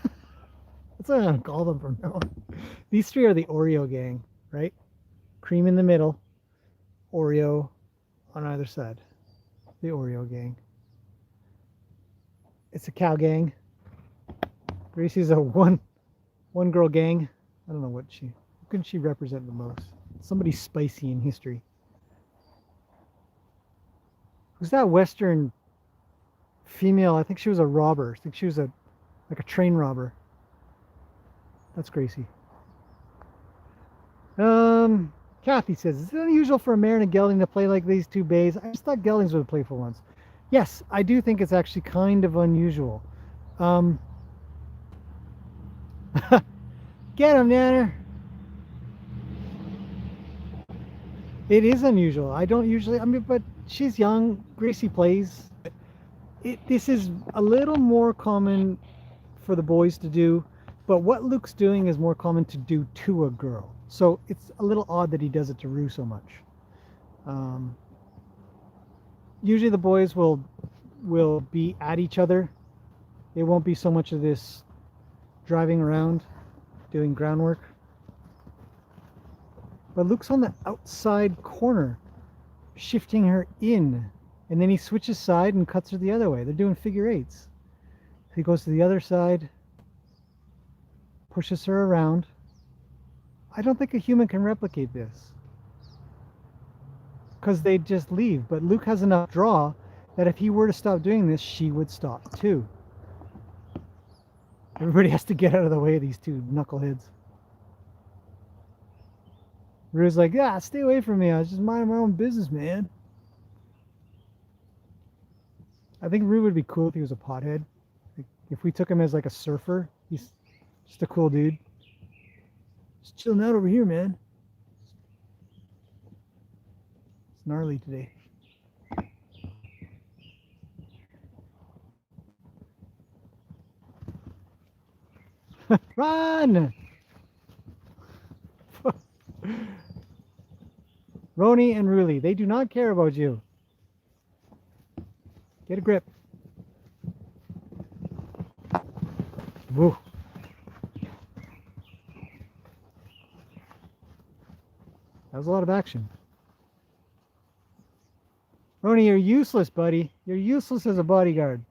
going to call them from now on. These three are the Oreo gang, right? Cream in the middle. Oreo on either side. The Oreo gang. It's a cow gang. Gracie's a one girl gang. I don't know who can she represent the most? Somebody spicy in history. Who's that Western female? I think she was a robber. I think she was like a train robber. That's Gracie. Kathy says, is it unusual for a mare and a gelding to play like these two bays? I just thought geldings were the playful ones. Yes, I do think it's actually kind of unusual. Get him, Nanner. It is unusual. I don't usually, but she's young. Gracie plays. This is a little more common for the boys to do, but what Luke's doing is more common to do to a girl. So it's a little odd that he does it to Rue so much. Usually the boys will be at each other. It won't be so much of this driving around, doing groundwork. But Luke's on the outside corner, shifting her in, and then he switches side and cuts her the other way. They're doing figure eights. He goes to the other side, pushes her around. I don't think a human can replicate this, because they'd just leave. But Luke has enough draw that if he were to stop doing this, she would stop too. Everybody has to get out of the way of these two knuckleheads. Rue's like, yeah, stay away from me. I was just minding my own business, man. I think Rue would be cool if he was a pothead. Like, if we took him as like a surfer, he's just a cool dude. Just chilling out over here, man. It's gnarly today. Run! Roni and Ruli, they do not care about you. Get a grip. Woo. That was a lot of action. Roni, you're useless, buddy. You're useless as a bodyguard.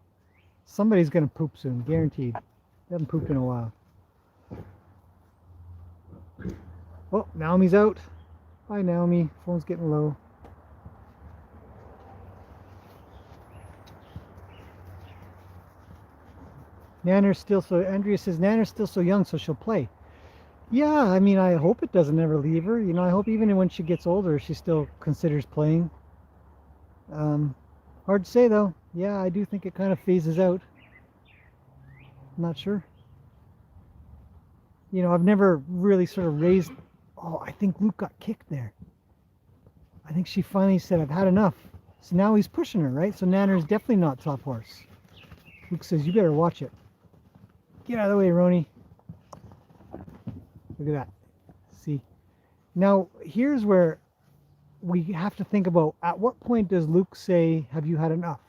Somebody's gonna poop soon, guaranteed. They haven't pooped in a while. Oh, Naomi's out. Bye, Naomi. Phone's getting low. Nanner's still so, Andrea says, Nanner's still so young, so she'll play. Yeah, I mean, I hope it doesn't ever leave her. You know, I hope even when she gets older, she still considers playing. Hard to say, though. Yeah, I do think it kind of phases out. I'm not sure. You know, I've never really sort of raised... Oh, I think Luke got kicked there. I think she finally said, I've had enough. So now he's pushing her, right? So Nanner's definitely not top horse. Luke says, you better watch it. Get out of the way, Roni. Look at that. See? Now, here's where we have to think about, at what point does Luke say, have you had enough?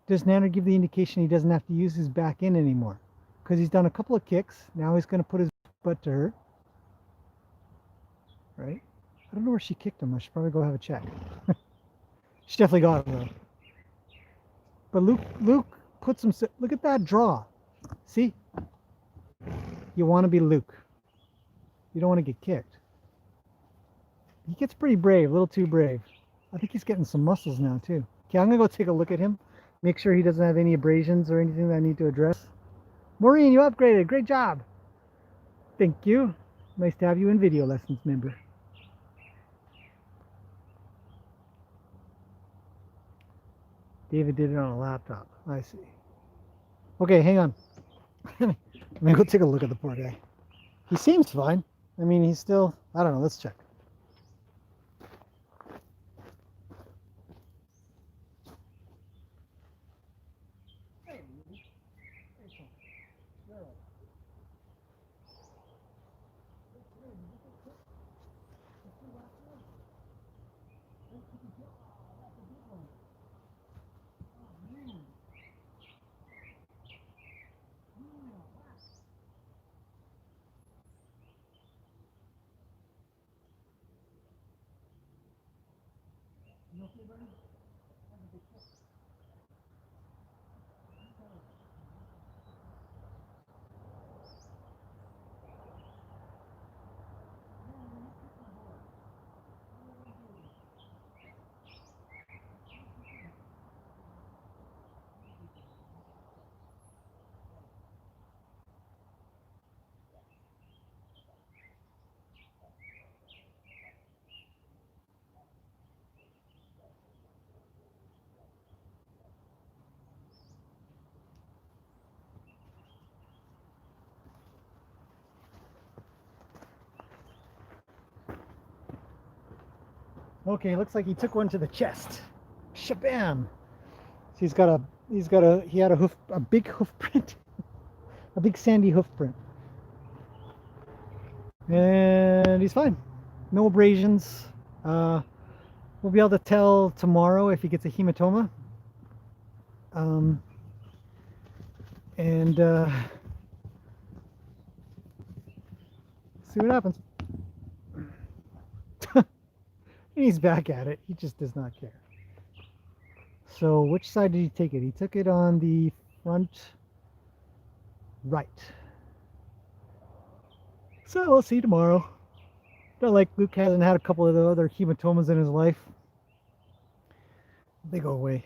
Does Nanner give the indication he doesn't have to use his back in anymore? Because he's done a couple of kicks. Now he's going to put his butt to her. Right? I don't know where she kicked him. I should probably go have a check. She definitely got him, though. But Luke puts him... Look at that draw. See? You want to be Luke. You don't want to get kicked. He gets pretty brave, a little too brave. I think he's getting some muscles now too. Okay, I'm gonna go take a look at him. Make sure he doesn't have any abrasions or anything that I need to address. Maureen, you upgraded. Great job. Thank you. Nice to have you in video lessons, member. David did it on a laptop. I see. Okay, hang on. Let me go take a look at the poor guy. He seems fine. I mean, he's still, I don't know, let's check. Okay, looks like he took one to the chest. Shabam! So he had a big hoof print, a big sandy hoof print, and he's fine. No abrasions. We'll be able to tell tomorrow if he gets a hematoma. And see what happens. He's back at it. He just does not care. So which side did he take it? He took it on the front right. So we'll see tomorrow. Not like Luke hasn't had a couple of the other hematomas in his life. They go away.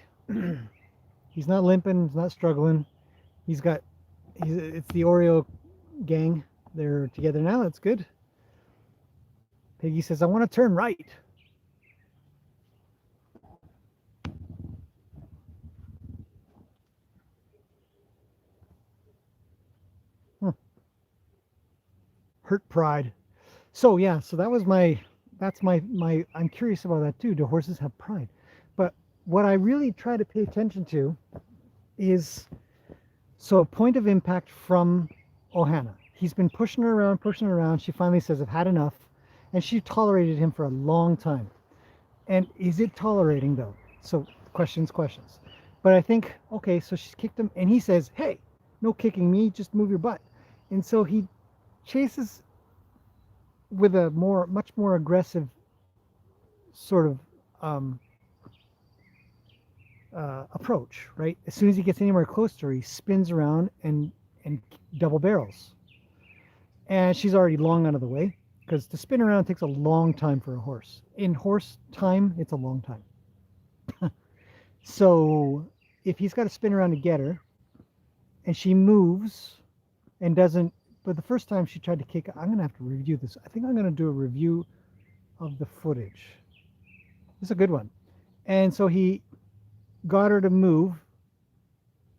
He's not limping. He's not struggling. It's the Oreo gang. They're together now. That's good. Peggy says, I want to turn right. Hurt pride. So yeah, so that's my I'm curious about that too. Do horses have pride? But what I really try to pay attention to is, so a point of impact from Ohana. He's been pushing her around. She finally says, I've had enough. And she tolerated him for a long time. And is it tolerating though? So questions. But I think, okay, so she's kicked him and he says, hey, no kicking me, just move your butt. And so he chases with a much more aggressive sort of approach, right? As soon as he gets anywhere close to her, he spins around and double barrels. And she's already long out of the way, because to spin around takes a long time for a horse. In horse time, it's a long time. So if he's got to spin around to get her, and she moves and doesn't, but the first time she tried to kick, I'm going to have to review this. I think I'm going to do a review of the footage. It's a good one. And so he got her to move,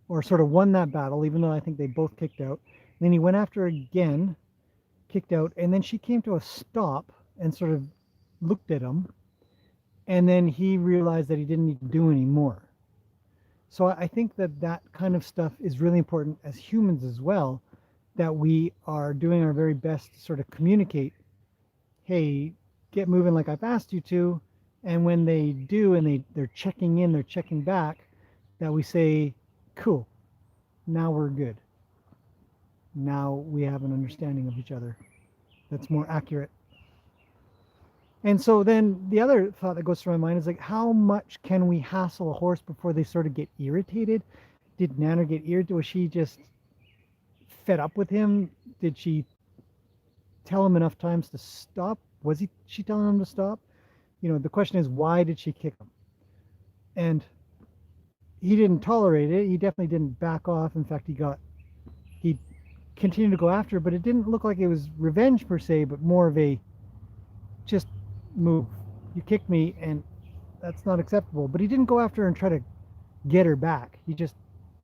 or sort of won that battle, even though I think they both kicked out. And then he went after her again, kicked out, and then she came to a stop and sort of looked at him. And then he realized that he didn't need to do any more. So I think that kind of stuff is really important as humans as well, that we are doing our very best to sort of communicate, hey, get moving like I've asked you to. And when they do, and they're checking in, they're checking back, that we say, cool, now we're good. Now we have an understanding of each other that's more accurate. And so then the other thought that goes through my mind is like, how much can we hassle a horse before they sort of get irritated? Did Nanner get irritated? Was she just fed up with him? Did she tell him enough times to stop? She telling him to stop? You know, the question is, why did she kick him? And he didn't tolerate it. He definitely didn't back off. In fact, he continued to go after her, but it didn't look like it was revenge per se, but more of a just move. You kicked me, and that's not acceptable. But he didn't go after her and try to get her back. He just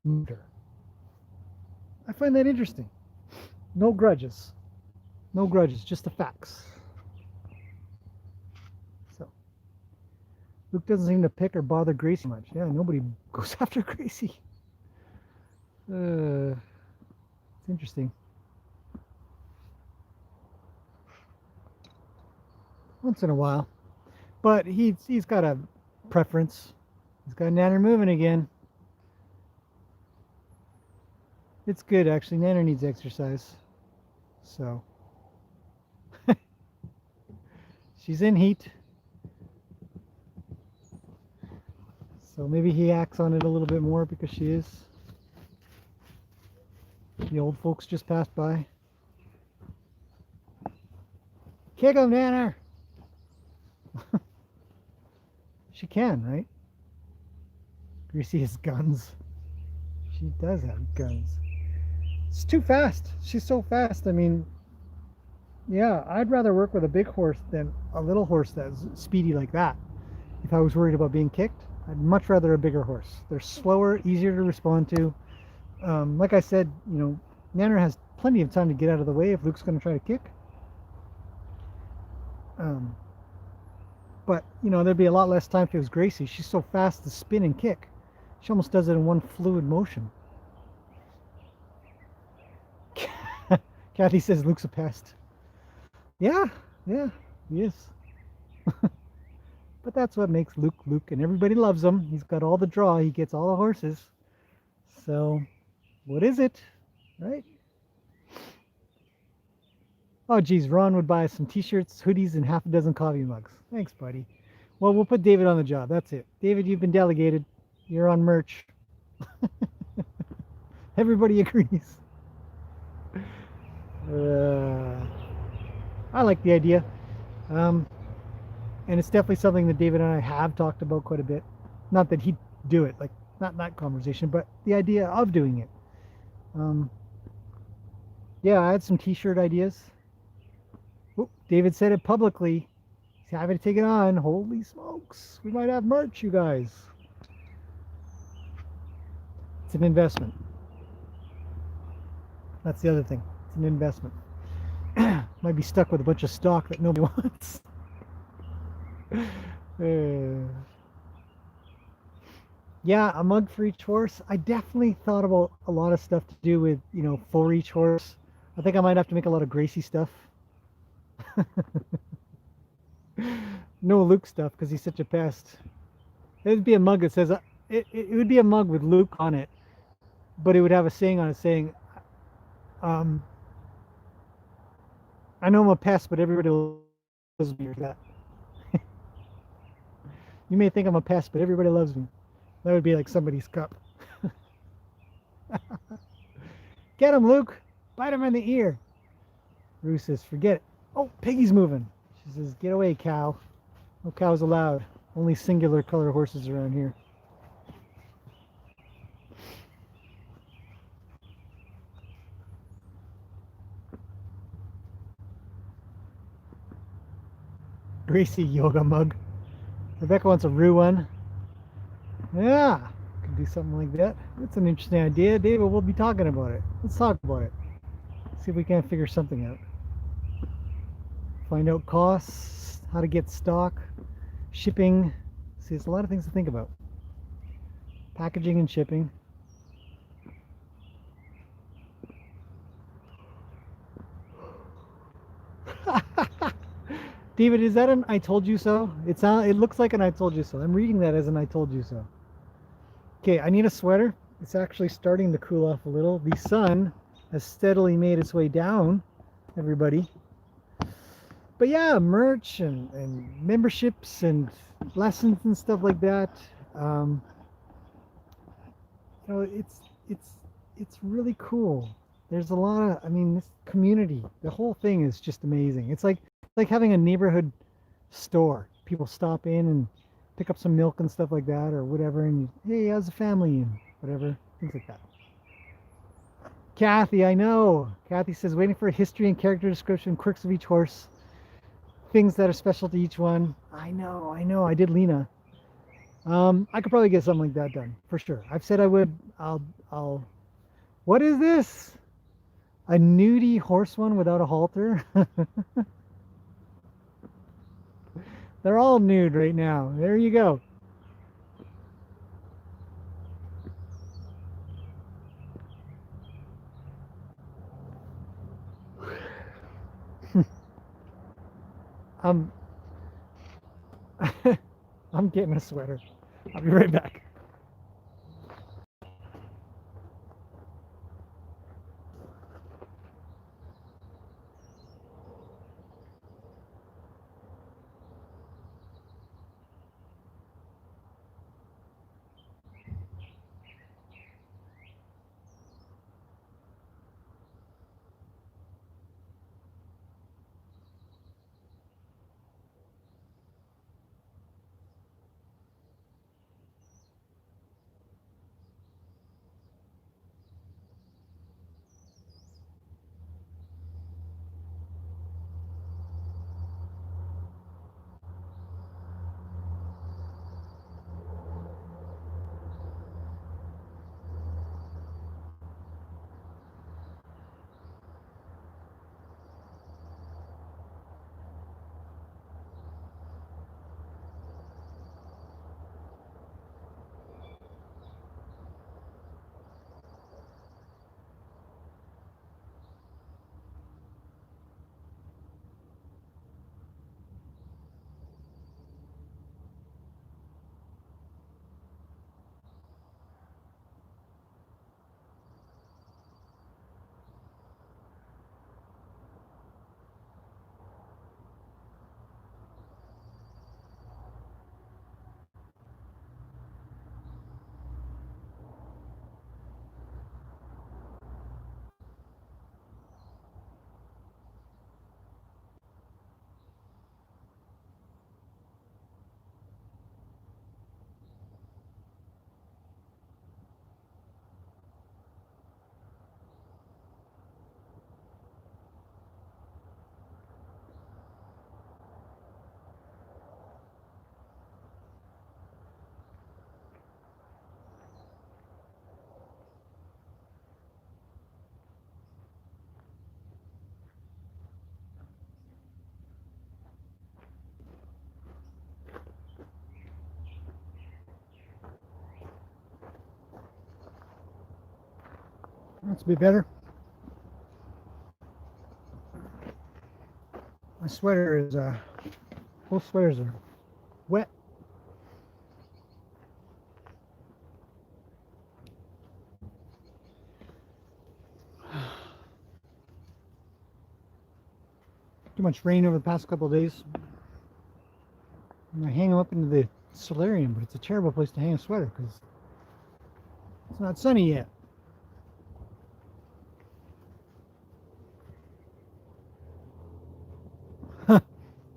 moved her. I find that interesting. No grudges. No grudges, just the facts. So, Luke doesn't seem to pick or bother Gracie much. Yeah, nobody goes after Gracie. It's interesting. Once in a while. But he's got a preference. He's got Nanner moving again. It's good, actually. Nanner needs exercise. So. She's in heat. So maybe he acts on it a little bit more because she is. The old folks just passed by. Kick him, Nanner! She can, right? Greasy has guns. She does have guns. It's too fast. She's so fast. I mean, yeah, I'd rather work with a big horse than a little horse that's speedy like that. If I was worried about being kicked, I'd much rather a bigger horse. They're slower, easier to respond to. Like I said, you know, Nanner has plenty of time to get out of the way if Luke's going to try to kick. But, you know, there'd be a lot less time if it was Gracie. She's so fast to spin and kick. She almost does it in one fluid motion. Kathy says Luke's a pest. Yeah, he is. But that's what makes Luke Luke, and everybody loves him. He's got all the draw. He gets all the horses. So, what is it? Right? Oh, geez, Ron would buy some t-shirts, hoodies, and half a dozen coffee mugs. Thanks, buddy. Well, we'll put David on the job. That's it. David, you've been delegated. You're on merch. Everybody agrees. I like the idea. And it's definitely something that David and I have talked about quite a bit. Not that he'd do it, like, not that conversation, but the idea of doing it. Yeah, I had some t-shirt ideas. Oh, David said it publicly. He's happy to take it on. Holy smokes. We might have merch, you guys. It's an investment. That's the other thing. It's an investment. Might be stuck with a bunch of stock that nobody wants. Yeah, a mug for each horse. I definitely thought about a lot of stuff to do with, you know, for each horse. I think I might have to make a lot of Gracie stuff. No Luke stuff because he's such a pest. It'd be a mug that says, it would be a mug with Luke on it, but it would have a saying on it saying, I know I'm a pest, but everybody loves me for that. You may think I'm a pest, but everybody loves me. That would be like somebody's cup. Get him, Luke. Bite him in the ear. Rue says, forget it. Oh, Piggy's moving. She says, get away, cow. No cows allowed. Only singular color horses around here. Gracie yoga mug. Rebecca wants a Rue one. Yeah, could do something like that. That's an interesting idea. David, we'll be talking about it. Let's talk about it. See if we can't figure something out. Find out costs, how to get stock, shipping. See, there's a lot of things to think about. Packaging and shipping. David, is that an I told you so? It looks like an I told you so. I'm reading that as an I told you so. Okay, I need a sweater. It's actually starting to cool off a little. The sun has steadily made its way down, everybody. But yeah, merch and memberships and lessons and stuff like that. You know, it's really cool There's a lot of, I mean, this community, the whole thing is just amazing. It's like having a neighborhood store. People stop in and pick up some milk and stuff like that or whatever, and hey, how's the family and whatever, things like that. Kathy, I know. Kathy says, waiting for a history and character description, quirks of each horse, things that are special to each one. I know, I know. I did Lena. I could probably get something like that done for sure. I've said I would. I'll. What is this? A nudie horse one without a halter? They're all nude right now. There you go. I'm I'm getting a sweater. I'll be right back. That's a bit better. My sweater is both sweaters are wet. Too much rain over the past couple of days. And I hang them up into the solarium, but it's a terrible place to hang a sweater because it's not sunny yet.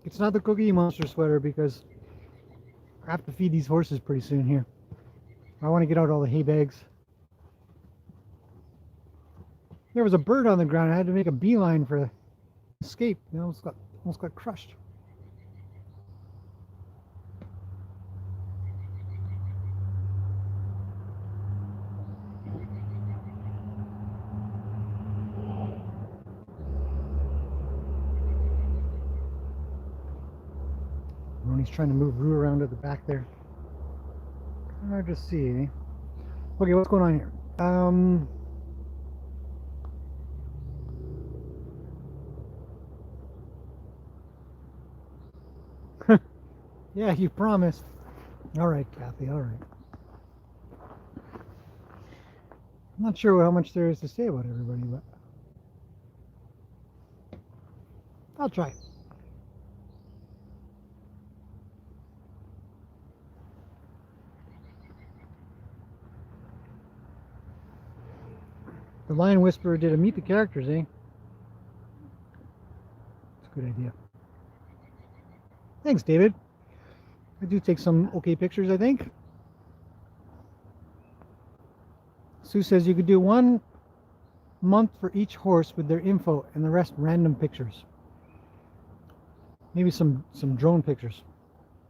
It's not the Cookie Monster sweater because I have to feed these horses pretty soon here. I want to get out all the hay bags. There was a bird on the ground. I had to make a beeline for escape. You know, almost got crushed. Ronnie's trying to move Rue around at the back there. Hard to see, eh? Okay, what's going on here? Yeah, you promised. All right, Kathy, all right. I'm not sure how much there is to say about everybody, but I'll try. The Lion Whisperer did a meet the characters, eh? It's a good idea. Thanks, David. I do take some okay pictures, I think. Sue says you could do 1 month for each horse with their info and the rest random pictures. Maybe some drone pictures.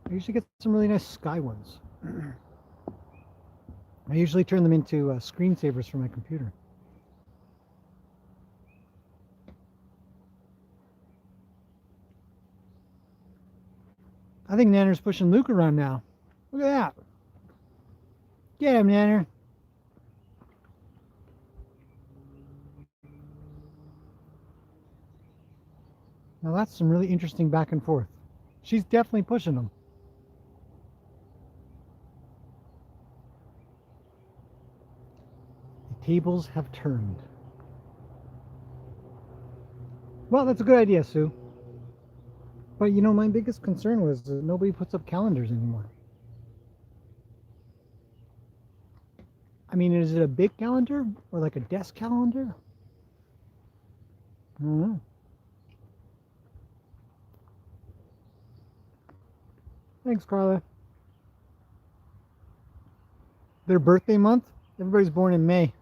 I usually get some really nice sky ones. I usually turn them into screensavers for my computer. I think Nanner's pushing Luke around now. Look at that. Get him, Nanner. Now that's some really interesting back and forth. She's definitely pushing him. The tables have turned. Well, that's a good idea, Sue. But you know, my biggest concern was that nobody puts up calendars anymore. I mean, is it a big calendar or like a desk calendar? I don't know. Thanks, Carla. Their birthday month? Everybody's born in May.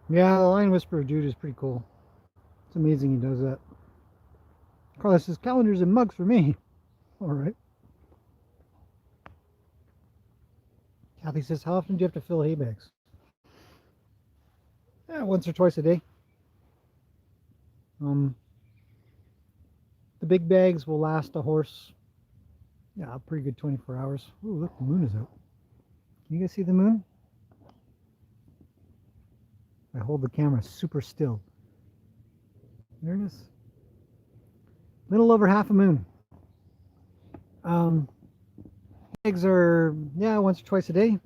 Yeah, the Lion Whisperer dude is pretty cool. It's amazing he does that. Carla says, calendars and mugs for me. All right. Kathy says, how often do you have to fill hay bags? Once or twice a day. The big bags will last a horse, a pretty good 24 hours. Ooh, look, the moon is out. Can you guys see the moon? I hold the camera super still. There it is. Little over half a moon. Eggs are, once or twice a day.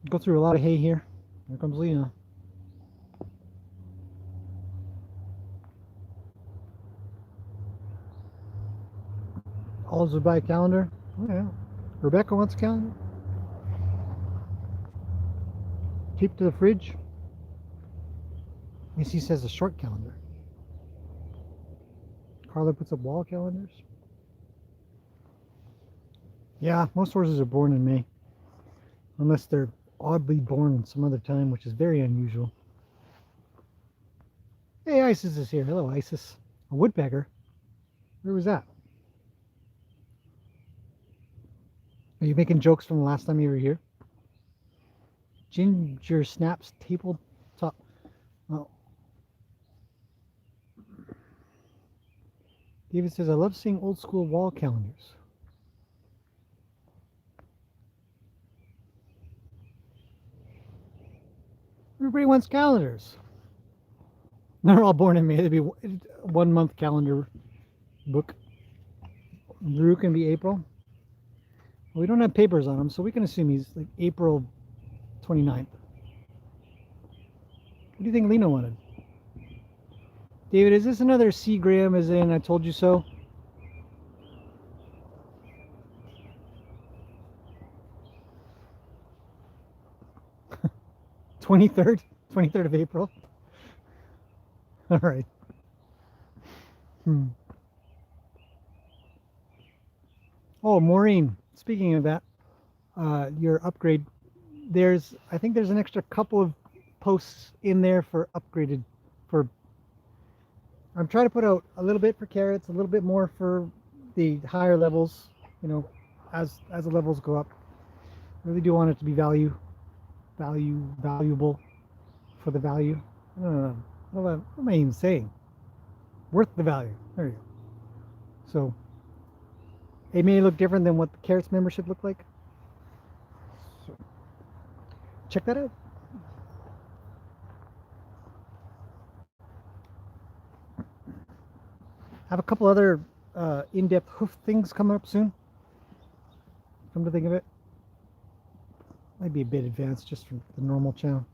Go through a lot of hay here. Here comes Lena. Olives would buy a calendar. Oh yeah. Rebecca wants a calendar. Keep to the fridge. Missy says a short calendar. Carla puts up wall calendars. Yeah, most horses are born in May. Unless they're oddly born some other time, which is very unusual. Hey, Isis is here. Hello, Isis. A woodpecker? Where was that? Are you making jokes from the last time you were here? Ginger Snaps tabletop. Oh. David says, I love seeing old school wall calendars. Everybody wants calendars. They're all born in May. It'd be a 1 month calendar book. Drew can be April. Well, we don't have papers on him, so we can assume he's like April 29th. What do you think Lena wanted? David, is this another C. Graham as in I told you so? '23rd of April. All right. Oh, Maureen, speaking of that, your upgrade, I think there's an extra couple of posts in there for upgraded, I'm trying to put out a little bit for carrots, a little bit more for the higher levels, as the levels go up. I really do want it to be valuable for the value. I don't know. What am I even saying? Worth the value. There you go. So it may look different than what the carrots membership looked like. So check that out. I have a couple other in-depth hoof things coming up soon. Come to think of it, might be a bit advanced just from the normal channel.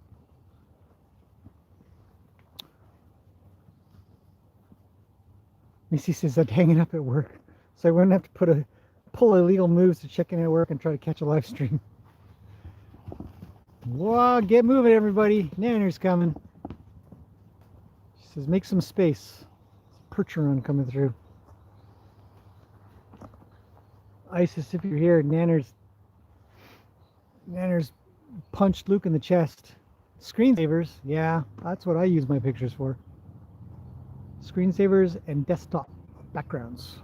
Missy says I'm hanging up at work, so I wouldn't have to pull illegal moves to check in at work and try to catch a live stream. Whoa, get moving, everybody. Nanner's coming. She says, make some space. Percheron coming through. Isis, if you're here, Nanner's punched Luke in the chest. Screensavers, yeah, that's what I use my pictures for. Screensavers and desktop backgrounds.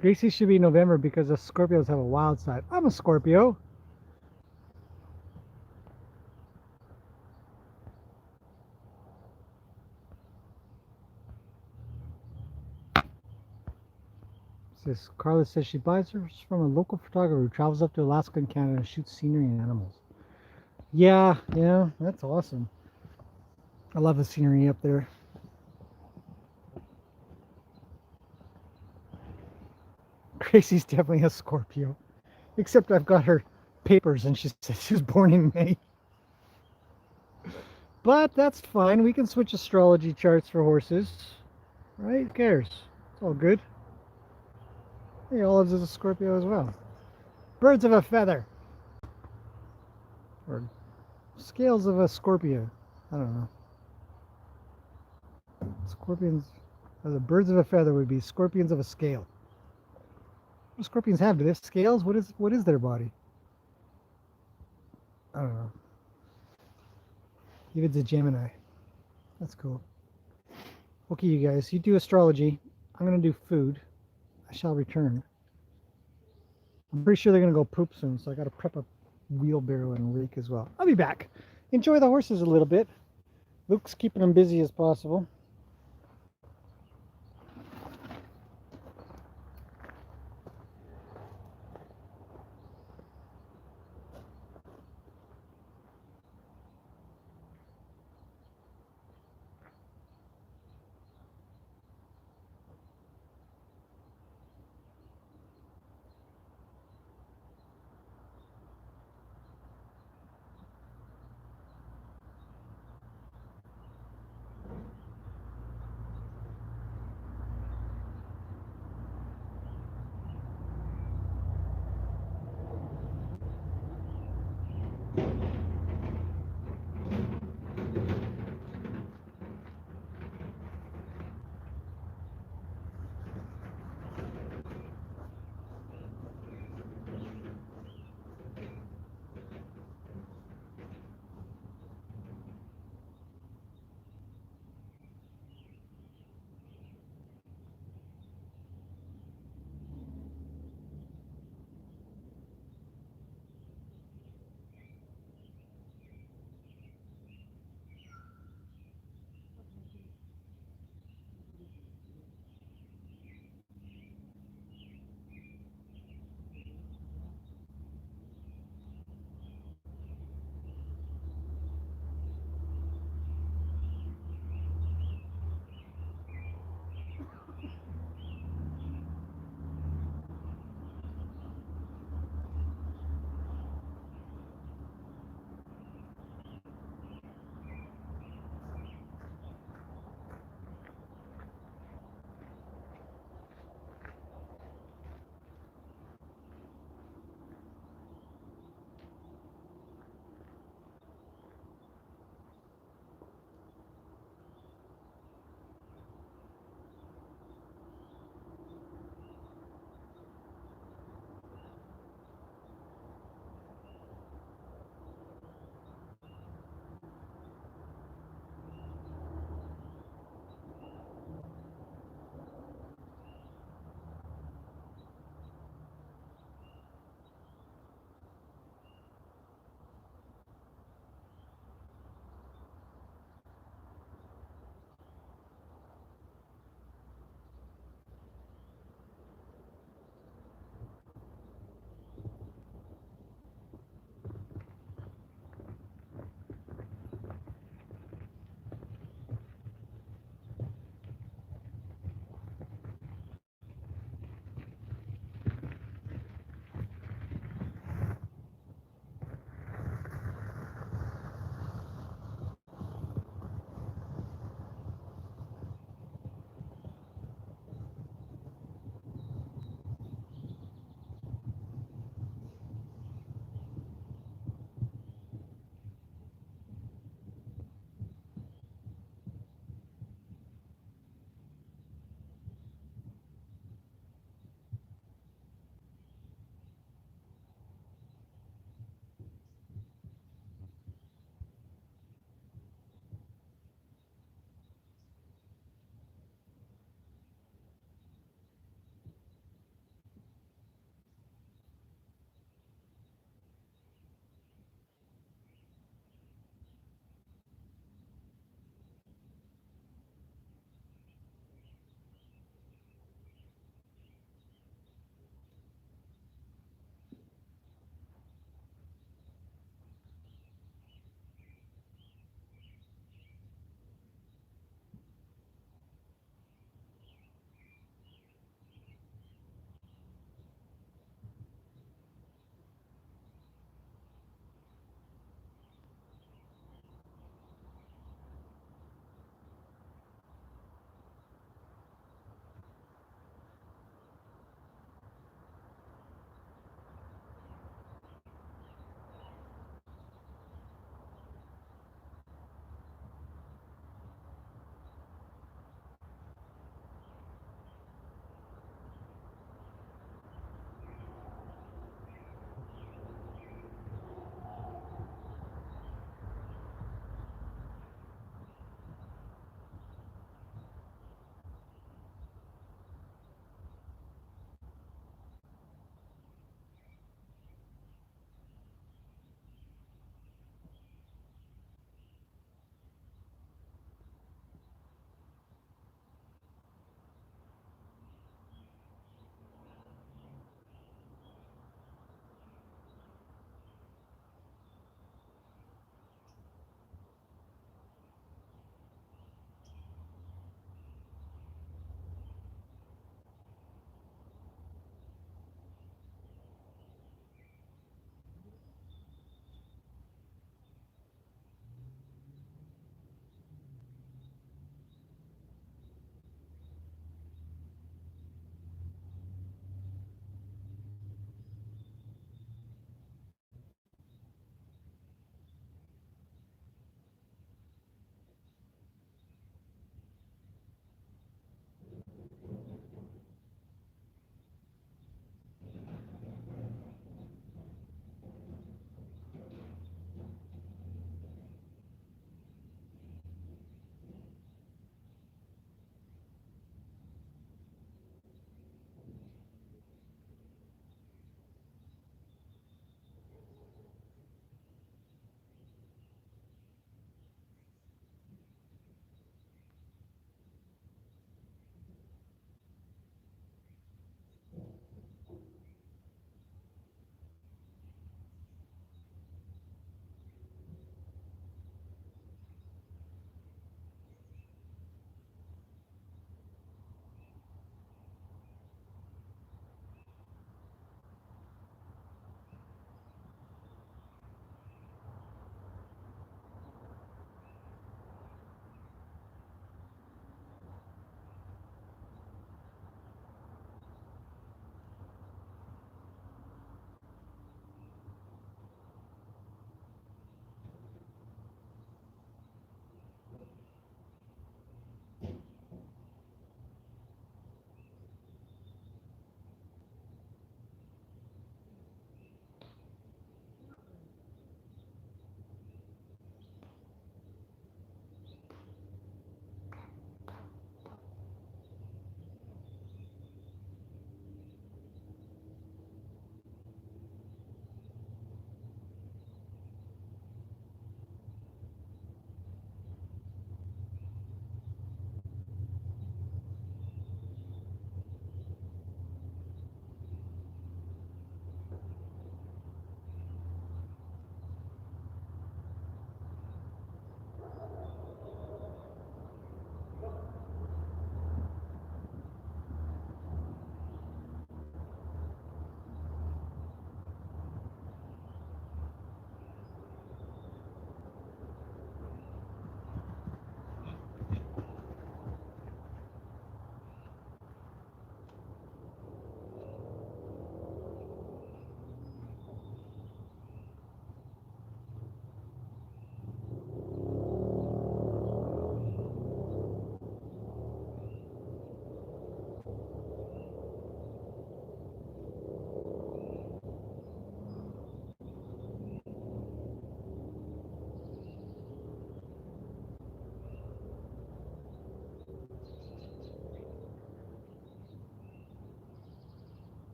Gracie should be November because the Scorpios have a wild side. I'm a Scorpio. Carla says she buys hers from a local photographer who travels up to Alaska and Canada and shoots scenery and animals. Yeah, that's awesome. I love the scenery up there. Gracie's definitely a Scorpio. Except I've got her papers and she says she was born in May. But that's fine. We can switch astrology charts for horses. Right? Who cares? It's all good. Hey, Olives is a Scorpio as well. Birds of a feather. Or scales of a Scorpio. I don't know. Scorpions, or the birds of a feather would be scorpions of a scale. What do scorpions have? Do they have scales? What is their body? I don't know. David's a Gemini. That's cool. Okay, you guys, you do astrology. I'm gonna do food. I shall return. I'm pretty sure they're gonna go poop soon, so I gotta prep a wheelbarrow and rake as well. I'll be back. Enjoy the horses a little bit. Luke's keeping them busy as possible.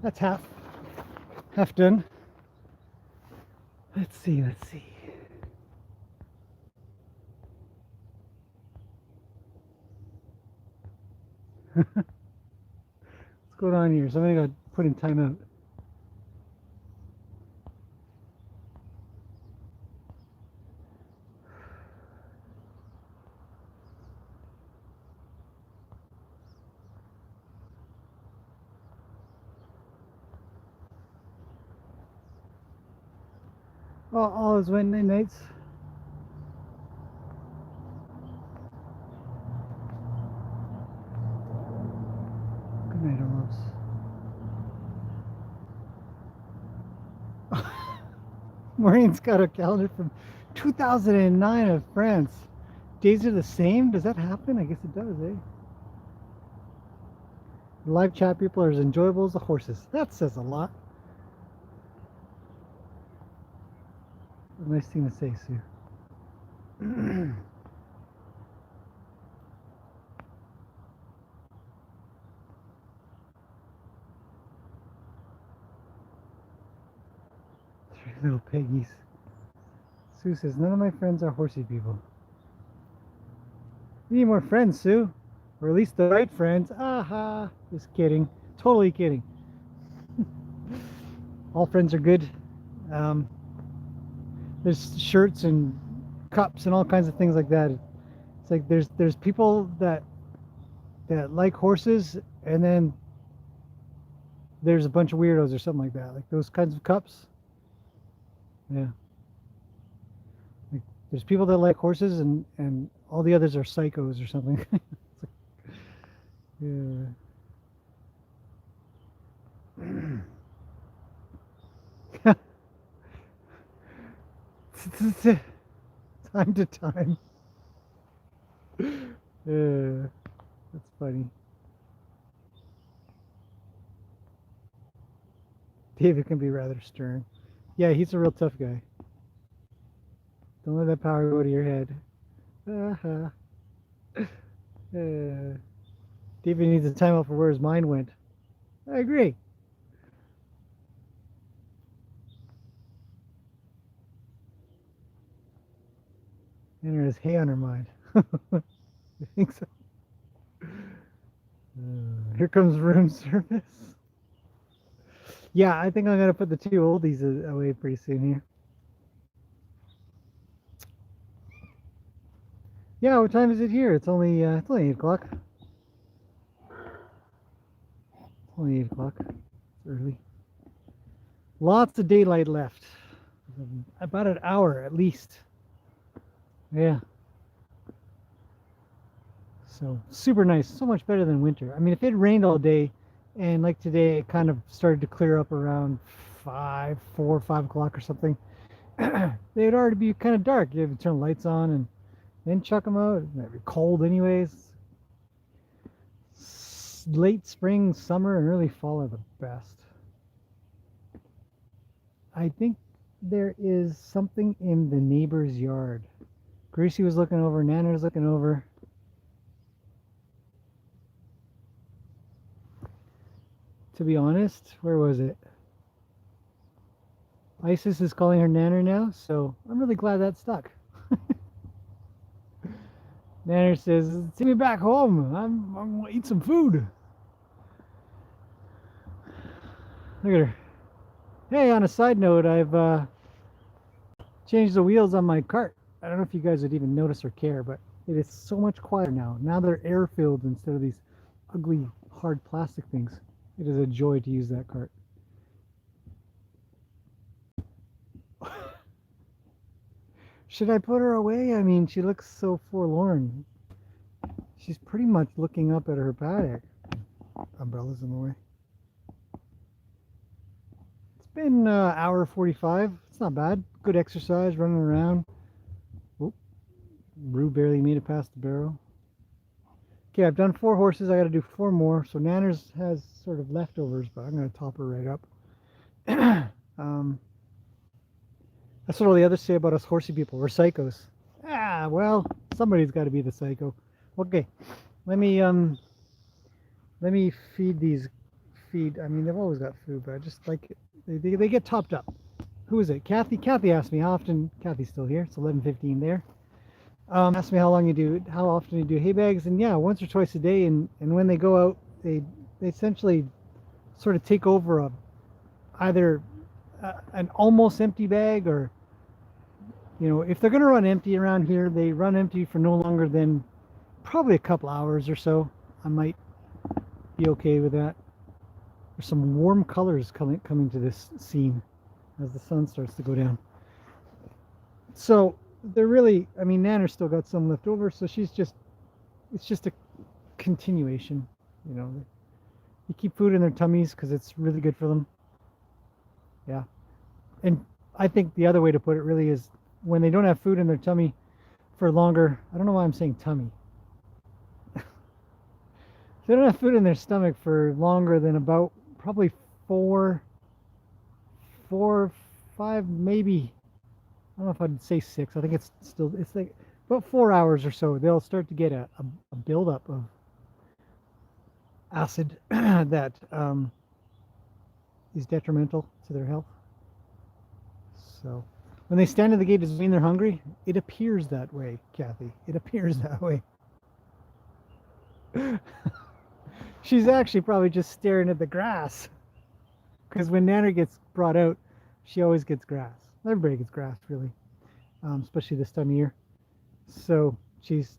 That's half done. Let's see. What's going on here? Somebody got put in timeout. All is Wednesday nights. Good night, almost. Maureen's got a calendar from 2009 of France. Days are the same? Does that happen? I guess it does, eh? The live chat people are as enjoyable as the horses. That says a lot. A nice thing to say, Sue. Three little piggies. Sue says, none of my friends are horsey people. You need more friends, Sue. Or at least the right friends. Aha. Just kidding. Totally kidding. All friends are good. There's shirts and cups and all kinds of things like that. It's like there's people that like horses, and then there's a bunch of weirdos or something like that. Like those kinds of cups. Yeah. Like, there's people that like horses, and all the others are psychos or something. It's like, yeah. Time to time. That's funny. David can be rather stern. Yeah, he's a real tough guy. Don't let that power go to your head. David needs a timeout for where his mind went. I agree. And there's hay on her mind. I think so. Here comes room service. Yeah, I think I'm gonna put the two oldies away pretty soon here. Yeah, what time is it here? It's only 8 o'clock. It's only 8 o'clock. It's early. Lots of daylight left. About an hour at least. Yeah. So super nice. So much better than winter. I mean, if it rained all day, and like today, it kind of started to clear up around 4 or 5 o'clock or something. They'd already be kind of dark. You have to turn lights on and then chuck them out. It'd be cold anyways. Late spring, summer, and early fall are the best. I think there is something in the neighbor's yard. Gracie was looking over, Nana was looking over. To be honest, where was it? Isis is calling her Nana now, so I'm really glad that stuck. Nana says, "See me back home. I'm gonna eat some food." Look at her. Hey, on a side note, I've changed the wheels on my cart. I don't know if you guys would even notice or care, but it is so much quieter now. Now they're air-filled instead of these ugly, hard plastic things. It is a joy to use that cart. Should I put her away? I mean, she looks so forlorn. She's pretty much looking up at her paddock. Umbrella's in the way. It's been hour 45. It's not bad. Good exercise, running around. Oop. Rue barely made it past the barrel. Okay, I've done 4 horses. I got to do 4 more. So Nanners has sort of leftovers, but I'm going to top her right up. That's what all the others say about us horsey people. We're psychos. Ah, well, somebody's got to be the psycho. Okay, let me feed these feed. I mean, they've always got food, but I just like it. They get topped up. Who is it? Kathy. Kathy asked me how often. Kathy's still here. It's 11:15 there. Asked me how often you do hay bags, and yeah, once or twice a day. And when they go out, they essentially sort of take over either an almost empty bag, or if they're going to run empty around here, they run empty for no longer than probably a couple hours or so. I might be okay with that. There's some warm colors coming to this scene as the sun starts to go down. So they're really, I mean, Nanner's still got some left over, so it's just a continuation. You keep food in their tummies because it's really good for them. Yeah. And I think the other way to put it really is when they don't have food in their tummy for longer, I don't know why I'm saying tummy. If they don't have food in their stomach for longer than about probably 4, 5, maybe, I don't know if I'd say 6. I think it's like about 4 hours or so, they'll start to get a buildup of acid that is detrimental to their health. So when they stand at the gate, does it mean they're hungry? It appears that way, Kathy. It appears that way. She's actually probably just staring at the grass, because when Nanner gets brought out, she always gets grass. Everybody gets grass, really, especially this time of year. So she's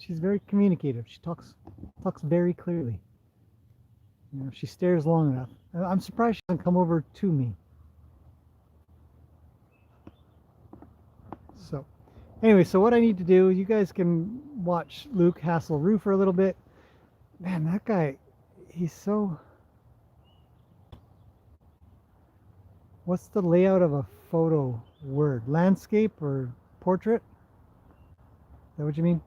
very communicative. She talks very clearly. She stares long enough. I'm surprised she doesn't come over to me. So anyway, so what I need to do, you guys can watch Luke hassle Rue for a little bit. Man, that guy, he's so... What's the layout of a photo word? Landscape or portrait? Is that what you mean?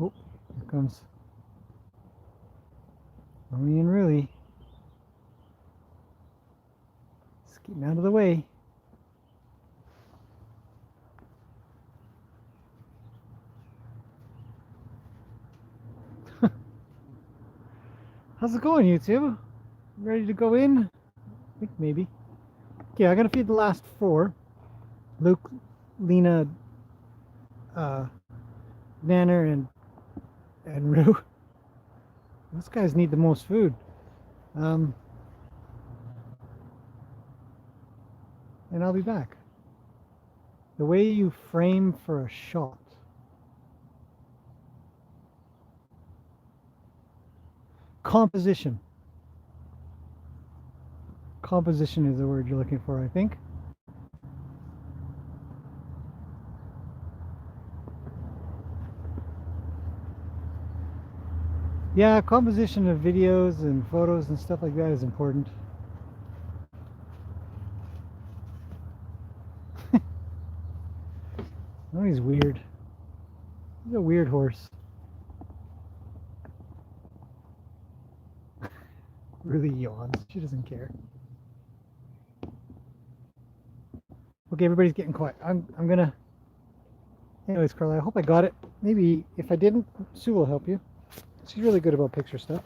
Oh, here comes Romeo and Rudy. Just getting out of the way. How's it going, YouTube? Ready to go in? I think maybe. Okay, I'm gonna feed the last 4. Luke, Lena, Nanner, and Rue. Those guys need the most food. And I'll be back. The way you frame for a shot. Composition. Composition is the word you're looking for, I think. Yeah, composition of videos and photos and stuff like that is important. Oh, he's weird. He's a weird horse. Really yawns. She doesn't care. Okay, everybody's getting quiet. I'm gonna... Anyways, Carla, I hope I got it. Maybe if I didn't, Sue will help you. She's really good about picture stuff.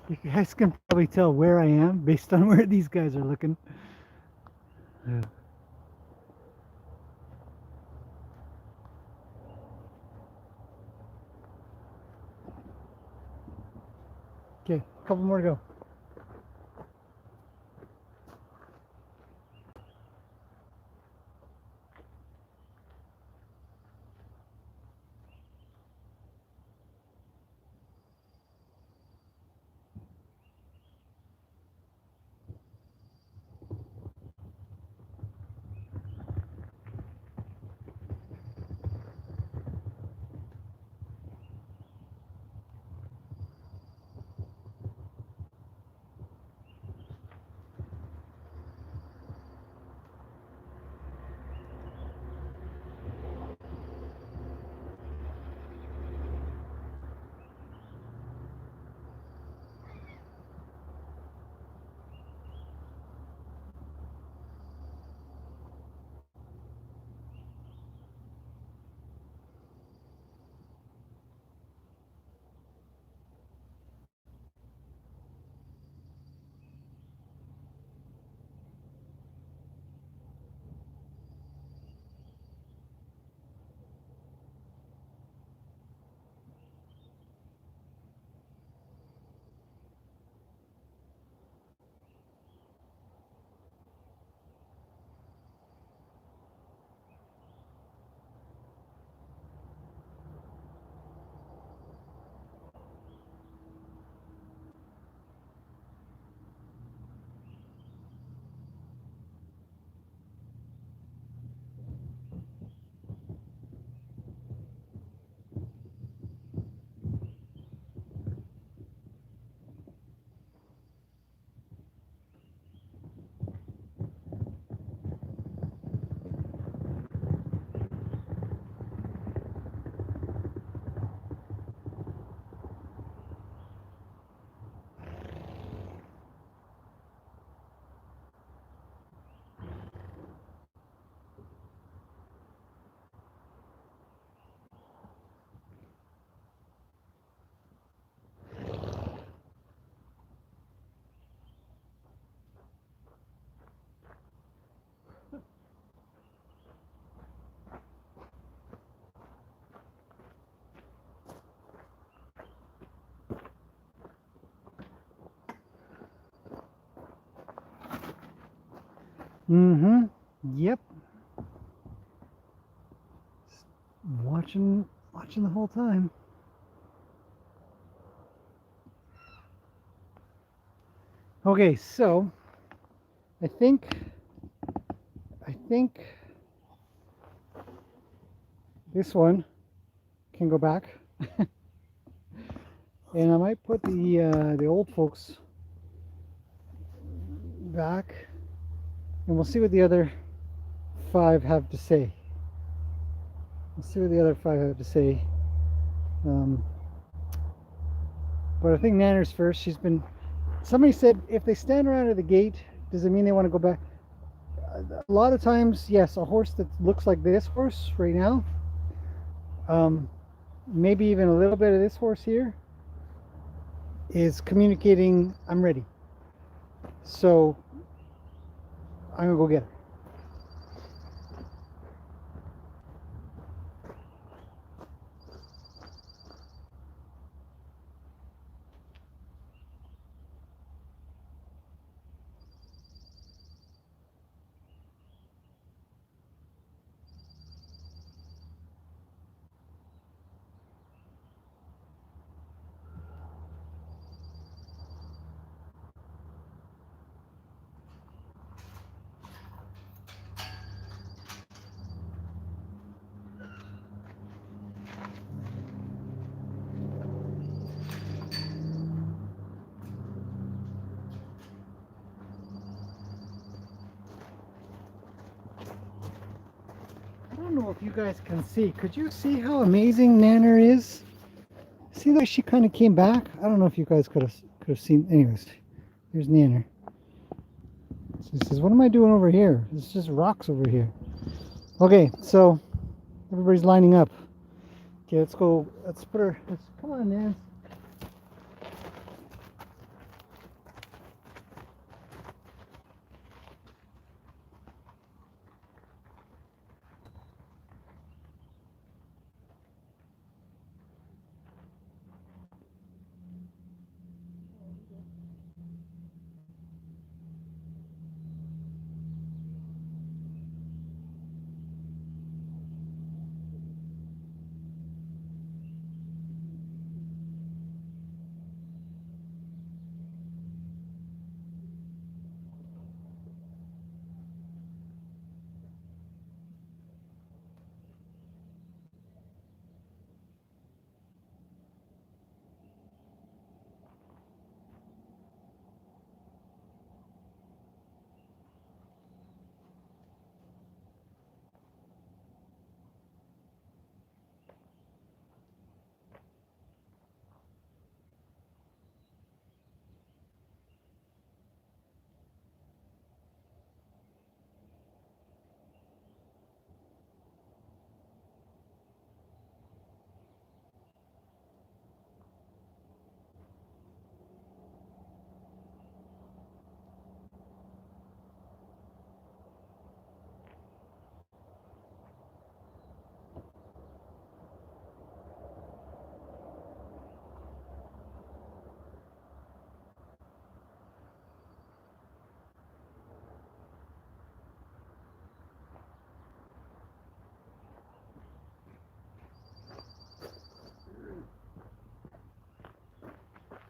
You guys can probably tell where I am based on where these guys are looking. Yeah. Okay, a couple more to go. Mm-hmm. Yep. Watching the whole time. Okay, so I think this one can go back, and I might put the old folks back, and we'll see what the other 5 have to say. Let's see what the other 5 have to say. But I think Nanner's first. Somebody said if they stand around at the gate, does it mean they want to go back? A lot of times, yes, a horse that looks like this horse right now, maybe even a little bit of this horse here, is communicating, I'm ready. So I'm gonna go get her. I don't know if you guys can see. Could you see how amazing Nanner is? See the way she kind of came back? I don't know if you guys could have seen. Anyways, here's Nanner. She says, "What am I doing over here? It's just rocks over here." Okay, so everybody's lining up. Okay, let's go. Let's put her. Come on, Nan.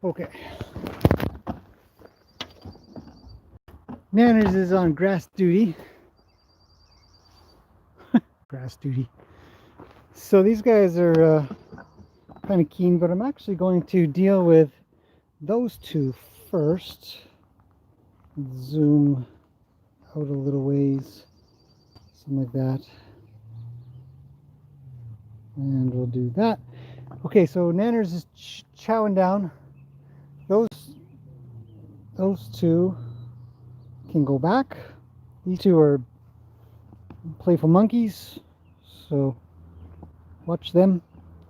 Okay. Manners is on grass duty. Grass duty. So these guys are kind of keen, but I'm actually going to deal with those two first. Zoom out a little ways, something like that. And we'll do that. Okay, so Nanners is chowing down. Those two can go back. These two are playful monkeys, so watch them.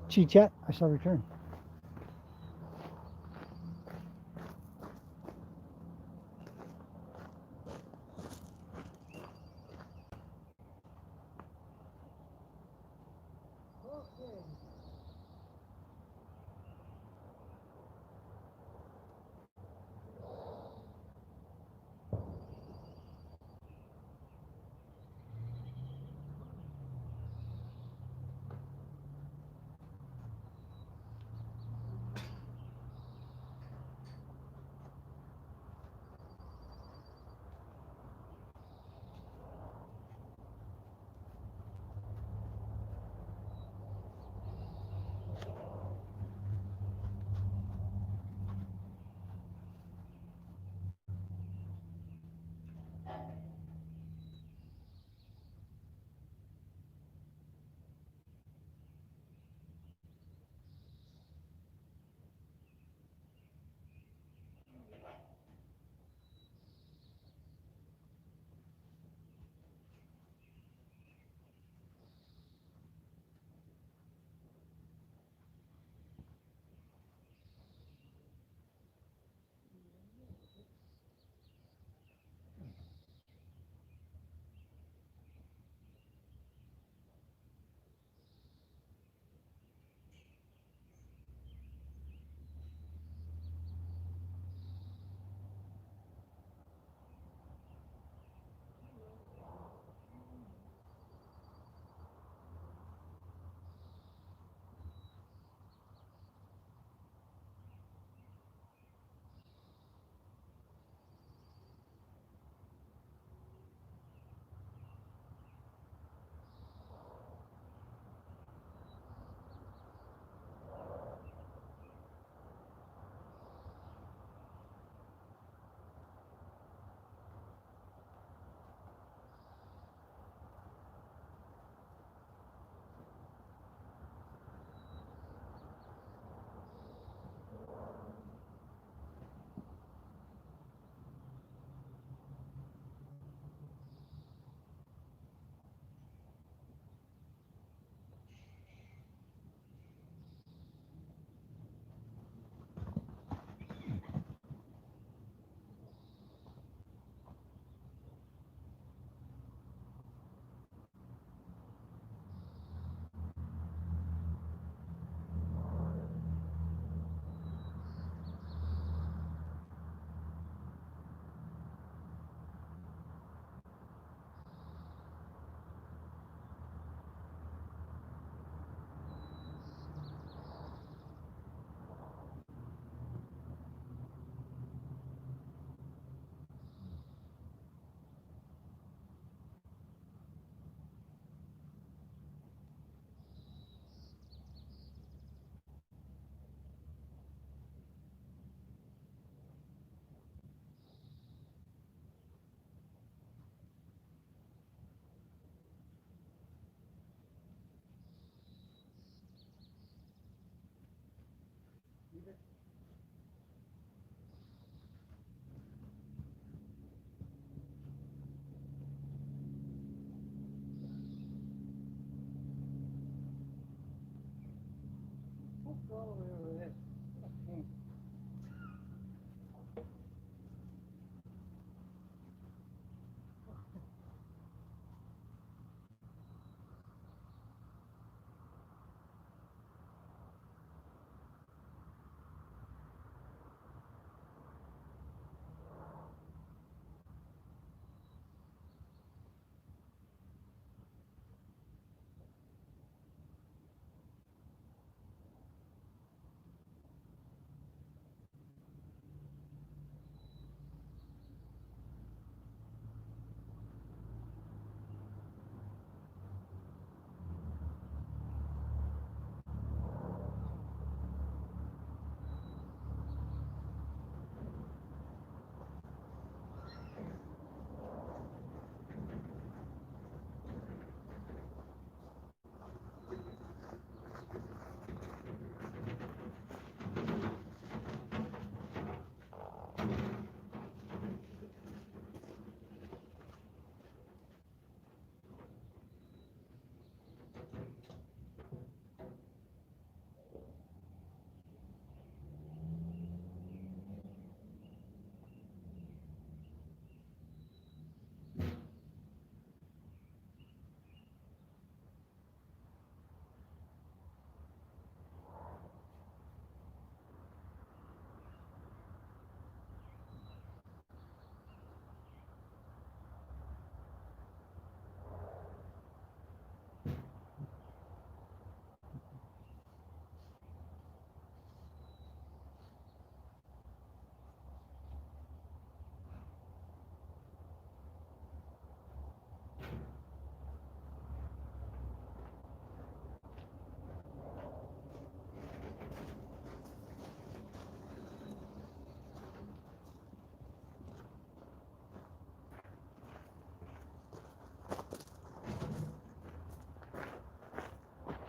Chit chat, I shall return.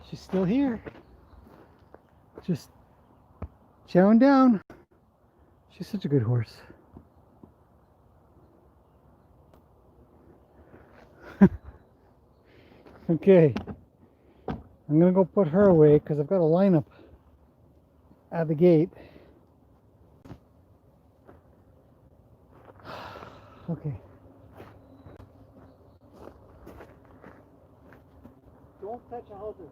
She's still here. Just chowing down. She's such a good horse. Okay. I'm going to go put her away because I've got a lineup at the gate. Okay. Don't touch a halter.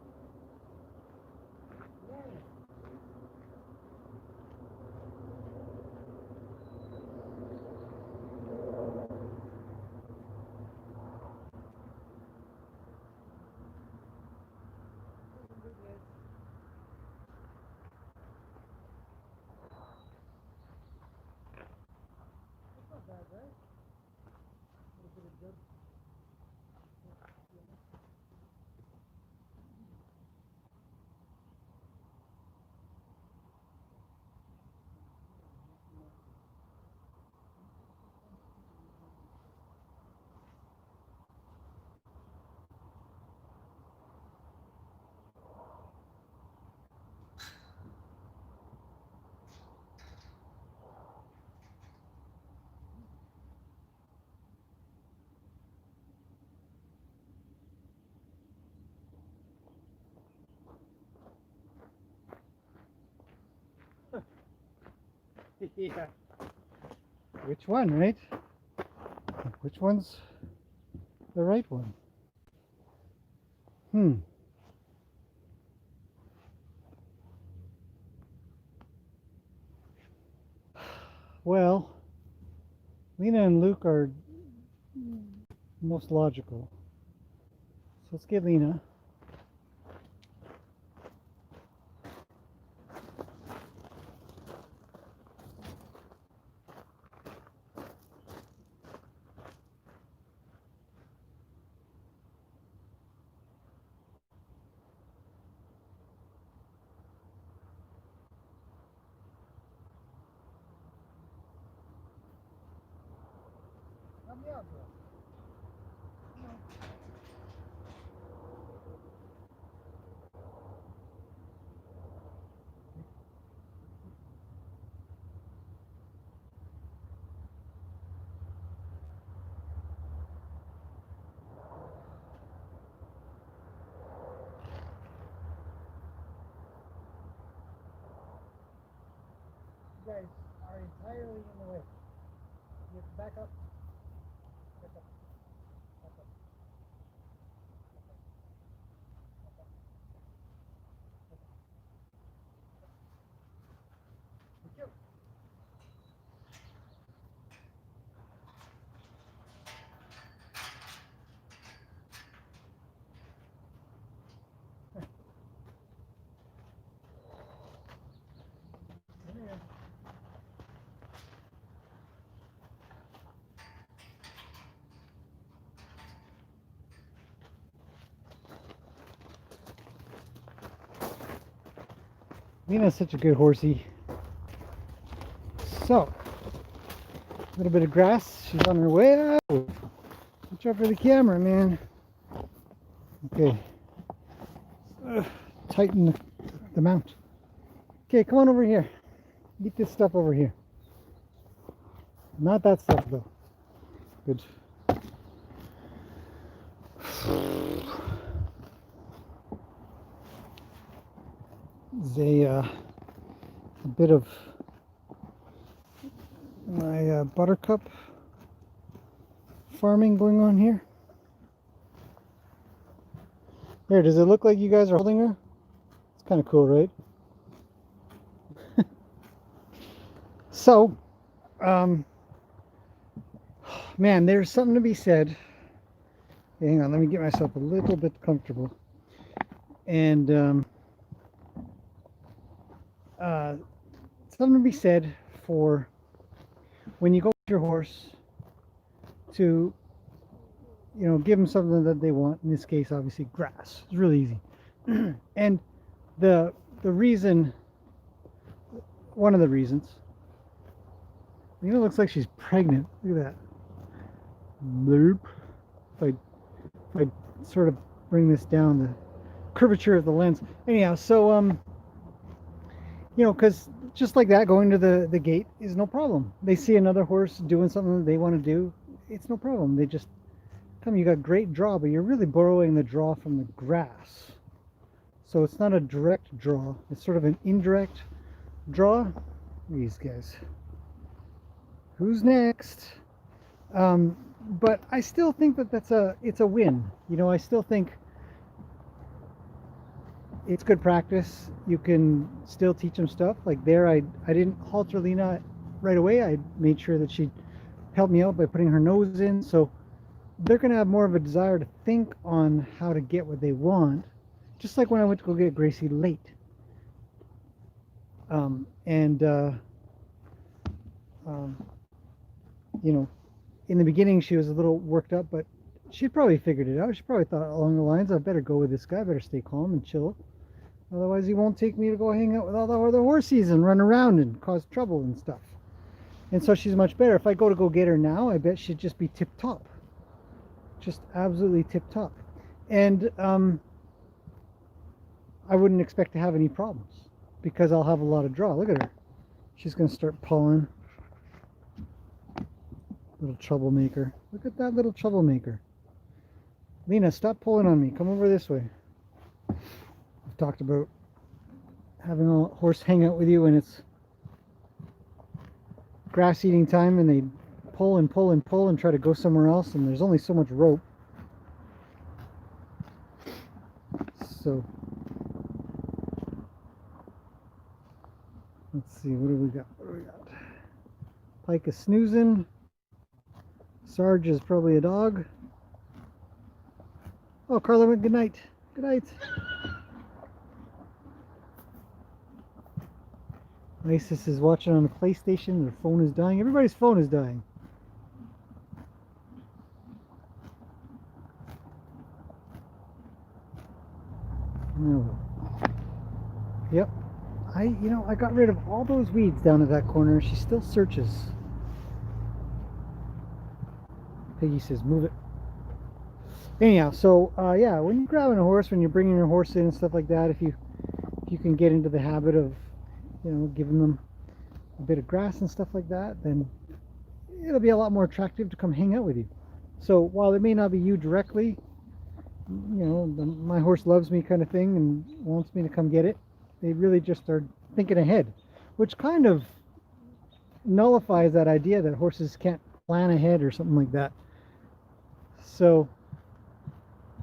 Yeah. Which one, right? Which one's the right one? Well, Lena and Luke are most logical. So let's get Lena. Come here, girl. You guys are entirely in the way. You have to back up. Back up. Back up. Thank you. Come here. Lena's such a good horsey. So, a little bit of grass. She's on her way out. Watch out for the camera, man. Okay. Tighten the mount. Okay, come on over here. Eat this stuff over here. Not that stuff, though. Good. There's a bit of my buttercup farming going on here. There, does it look like you guys are holding her? It's kind of cool, right? So, man, there's something to be said. Hang on, let me get myself a little bit comfortable. And something to be said for when you go with your horse to, you know, give them something that they want. In this case, obviously, grass. It's really easy. And the reason, one of the reasons, you know, it looks like she's pregnant. Look at that. Bloop. If I sort of bring this down, the curvature of the lens. Anyhow, so you know, because just like that, going to the gate is no problem. They see another horse doing something that they want to do, it's no problem. They just come. You got great draw, but you're really borrowing the draw from the grass. So it's not a direct draw. It's sort of an indirect draw. These guys. Who's next? But I still think that it's a win. You know, I still think it's good practice. You can still teach them stuff. Like there, I didn't halter Lena right away. I made sure that she helped me out by putting her nose in. So they're going to have more of a desire to think on how to get what they want. Just like when I went to go get Gracie late. You know, in the beginning she was a little worked up, but she probably figured it out. She probably thought along the lines, I better go with this guy, I better stay calm and chill. Otherwise he won't take me to go hang out with all the other horses and run around and cause trouble and stuff. And so she's much better. If I go to go get her now, I bet she'd just be tip-top. Just absolutely tip-top. And I wouldn't expect to have any problems because I'll have a lot of draw. Look at her. She's going to start pulling. Little troublemaker. Look at that little troublemaker. Lena, stop pulling on me. Come over this way. I've talked about having a horse hang out with you when it's grass eating time and they pull and pull and pull and try to go somewhere else, and there's only so much rope. So let's see, what do we got? What do we got? Pike is snoozing. Sarge is probably a dog. Oh, Carla went good night. Good night. Isis is watching on the PlayStation. Her phone is dying. Everybody's phone is dying. No. Yep. I got rid of all those weeds down at that corner. She still searches. Peggy says, move it. Anyhow, so yeah, when you're grabbing a horse, when you're bringing your horse in and stuff like that, if you can get into the habit of, you know, giving them a bit of grass and stuff like that, then it'll be a lot more attractive to come hang out with you. So while it may not be you directly, you know, my horse loves me kind of thing and wants me to come get it, they really just are thinking ahead, which kind of nullifies that idea that horses can't plan ahead or something like that. So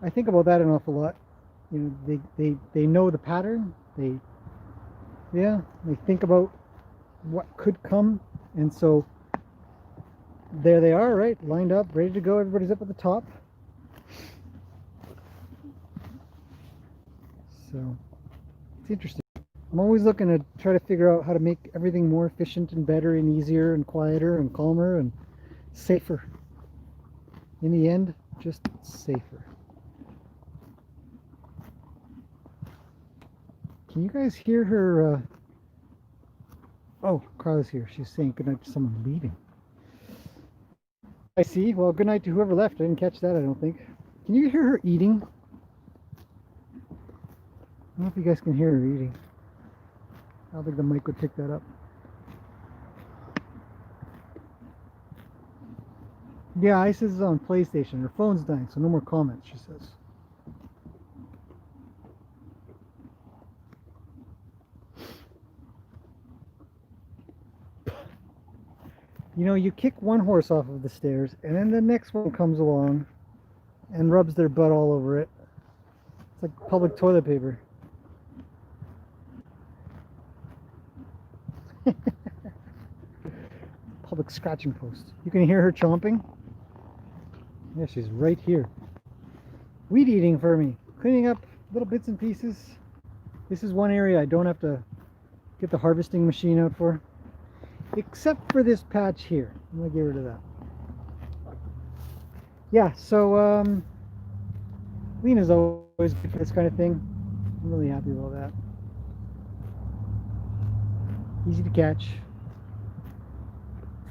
I think about that an awful lot. You know, they know the pattern. They think about what could come, and so there they are, right, lined up, ready to go. Everybody's up at the top. So it's interesting. I'm always looking to try to figure out how to make everything more efficient and better and easier and quieter and calmer and safer. In the end, just safer. Can you guys hear her? Oh, Carla's here. She's saying goodnight to someone leaving. I see. Well, good night to whoever left. I didn't catch that, I don't think. Can you hear her eating? I don't know if you guys can hear her eating. I don't think the mic would pick that up. Yeah, Isis is on PlayStation. Her phone's dying, so no more comments, she says. You know, you kick one horse off of the stairs, and then the next one comes along and rubs their butt all over it. It's like public toilet paper. Public scratching post. You can hear her chomping. Yeah, she's right here. Weed eating for me. Cleaning up little bits and pieces. This is one area I don't have to get the harvesting machine out for. Except for this patch here. I'm going to get rid of that. Yeah, so Lena's always good for this kind of thing. I'm really happy about that. Easy to catch.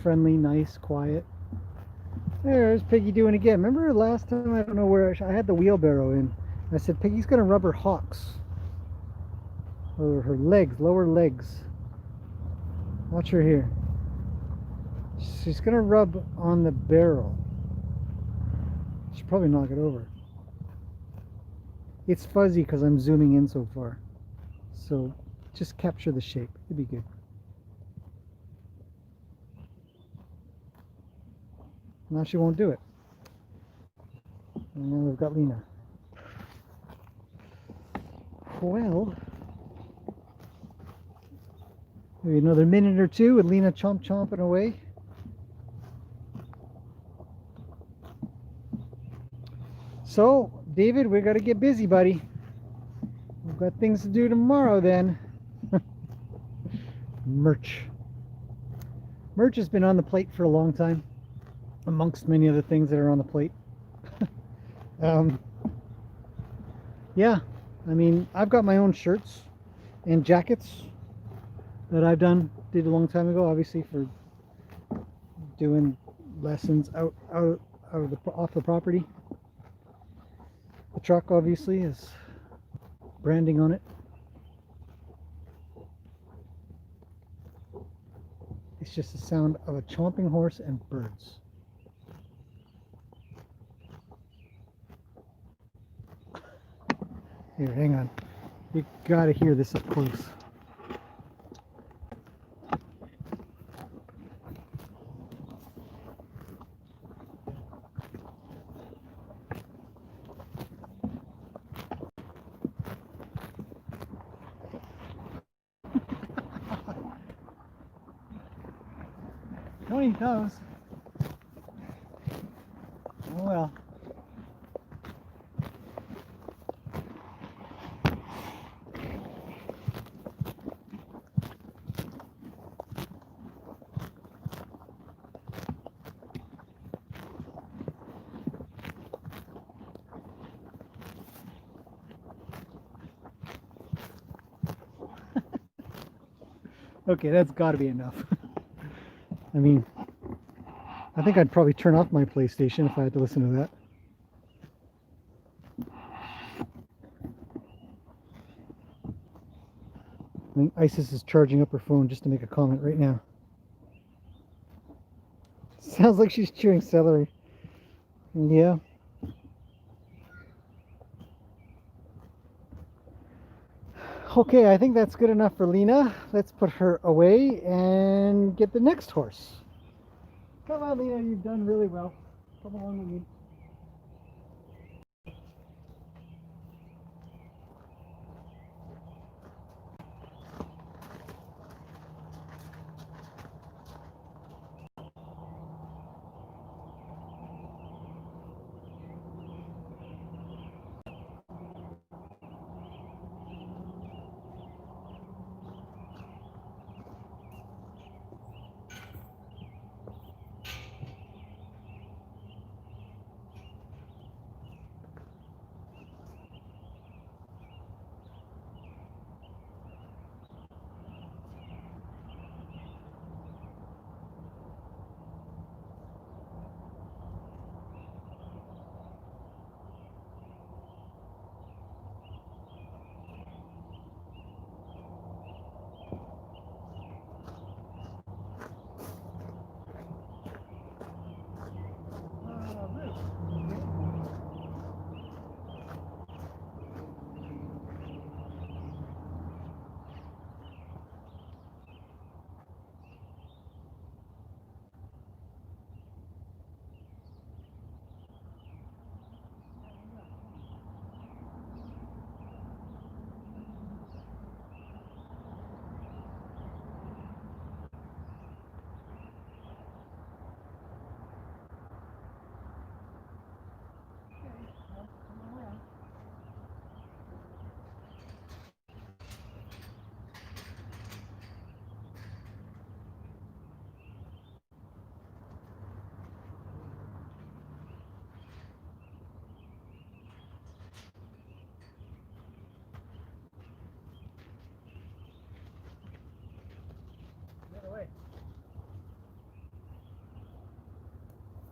Friendly, nice, quiet. There's Piggy doing it again. Remember last time, I don't know where, I had the wheelbarrow in, I said, Piggy's going to rub her hocks. Or her legs, lower legs. Watch her here. She's going to rub on the barrel. She'll probably knock it over. It's fuzzy because I'm zooming in so far. So just capture the shape. It'd be good. Now she won't do it. And now we've got Lena. Well, maybe another minute or two with Lena chomping away. So, David, we got to get busy, buddy. We've got things to do tomorrow then. Merch. Merch has been on the plate for a long time, amongst many other things that are on the plate. Yeah, I mean, I've got my own shirts and jackets that did a long time ago, obviously, for doing lessons off the property. The truck obviously has branding on it. It's just the sound of a chomping horse and birds. Here, hang on. You gotta hear this up close. Tony knows. Oh well. Okay, that's got to be enough. I mean, I think I'd probably turn off my PlayStation if I had to listen to that. I think Isis is charging up her phone just to make a comment right now. Sounds like she's chewing celery. Yeah. Okay, I think that's good enough for Lena. Let's put her away and get the next horse. Come on, Lena, you've done really well. Come along with me.